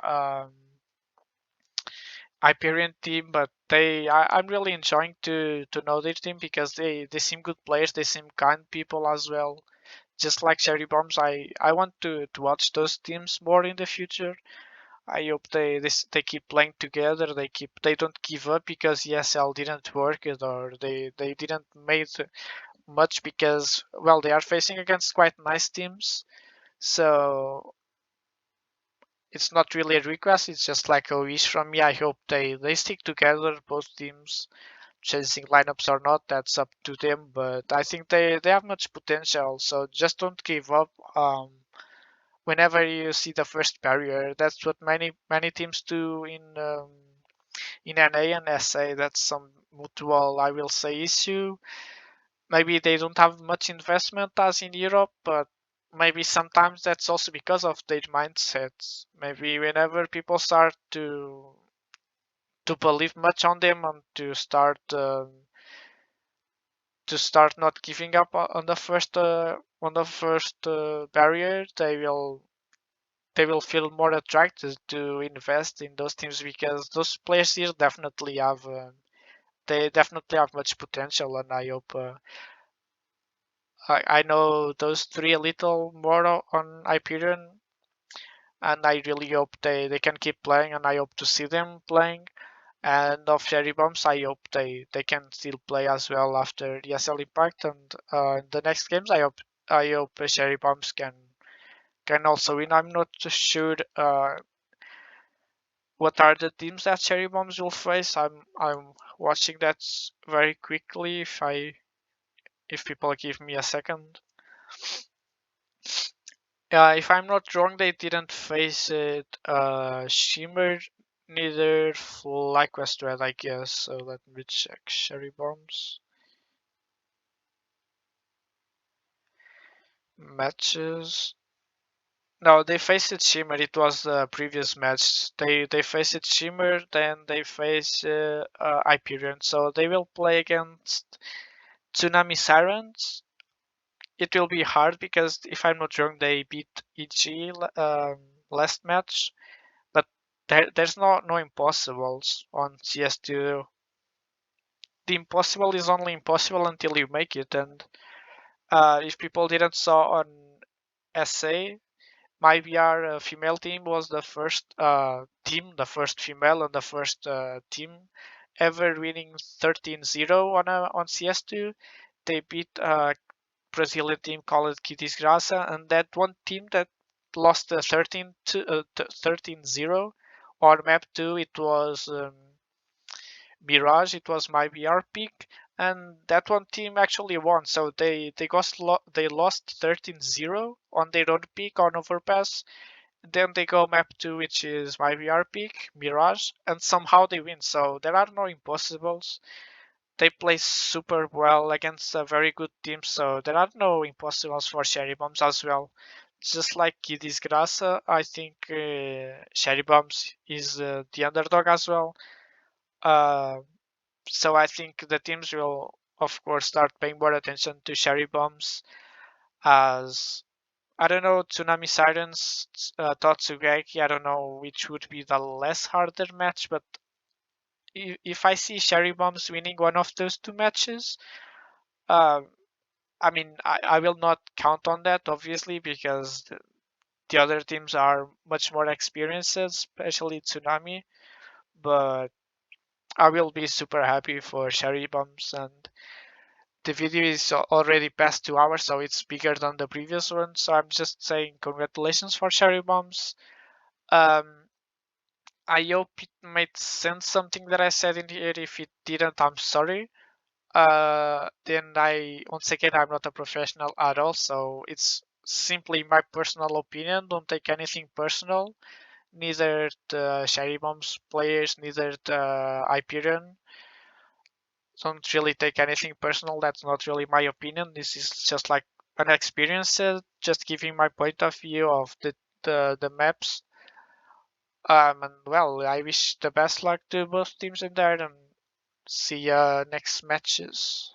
Hyperion team. But I'm really enjoying to know their team because they seem good players. They seem kind people as well. Just like Cherry Bombs, I want to watch those teams more in the future. I hope they keep playing together. They don't give up because ESL didn't work it or they didn't make much because well they are facing against quite nice teams. So it's not really a request. It's just like a wish from me. I hope they stick together, both teams. Chasing lineups or not, that's up to them. But I think they have much potential. So just don't give up. Whenever you see the first barrier, that's what many teams do in NA and SA. That's some mutual, I will say, issue. Maybe they don't have much investment as in Europe, but maybe sometimes that's also because of their mindsets. Maybe whenever people start to believe much on them and to start not giving up on the first barrier, they will feel more attracted to invest in those teams because those players here definitely have they definitely have much potential, and I hope I know those three a little more on Hyperion, and I really hope they can keep playing, and I hope to see them playing. And of Cherry Bombs, I hope they can still play as well after ESL Impact, and in the next games, I hope Cherry Bombs can also win. I'm not sure what are the teams that Cherry Bombs will face. I'm watching that very quickly if people give me a second. If I'm not wrong, they didn't face it Shimmer, neither FlyQuest Red, I guess. So let me check Cherry Bombs matches. No, they faced it Shimmer. It was the previous match. They faced it Shimmer, then they face Hyperion. So they will play against Tsunami Sirens. It will be hard because if I'm not wrong, they beat EG last match. But there's no impossibles on CS2. the impossible is only impossible until you make it. And if people didn't saw on SA, my VR female team was the first team, the first female and the first team ever winning 13-0 on CS2. They beat a Brazilian team called Kitties Graça, and that one team that lost 13-0 on map 2, it was Mirage, it was my VR pick, and that one team actually won. So they lost 13-0 on their own pick on Overpass. Then they go map 2, which is my VR pick, Mirage, and somehow they win. So there are no impossibles. They play super well against a very good team, so there are no impossibles for Cherry Bombs as well. Just like Kidis Graça, I think Cherry Bombs is the underdog as well. Uh, so I think the teams will, of course, start paying more attention to Cherry Bombs as I don't know, Tsunami Sirens, Totsugeki, I don't know which would be the less harder match, but if I see Cherry Bombs winning one of those two matches, uh, I mean, I will not count on that, obviously, because the other teams are much more experienced, especially Tsunami, but I will be super happy for Cherry Bombs, and the video is already past 2 hours, so it's bigger than the previous one, so I'm just saying congratulations for Cherry Bombs. Um, I hope it made sense something that I said in here. If it didn't, I'm sorry. Then once again, I'm not a professional at all, so it's simply my personal opinion. Don't take anything personal. Neither the Sherry Bombs players, neither the Hyperion. Don't really take anything personal. That's not really my opinion. This is just like an experience, just giving my point of view of the maps. And well, I wish the best luck to both teams in there, and see ya next matches.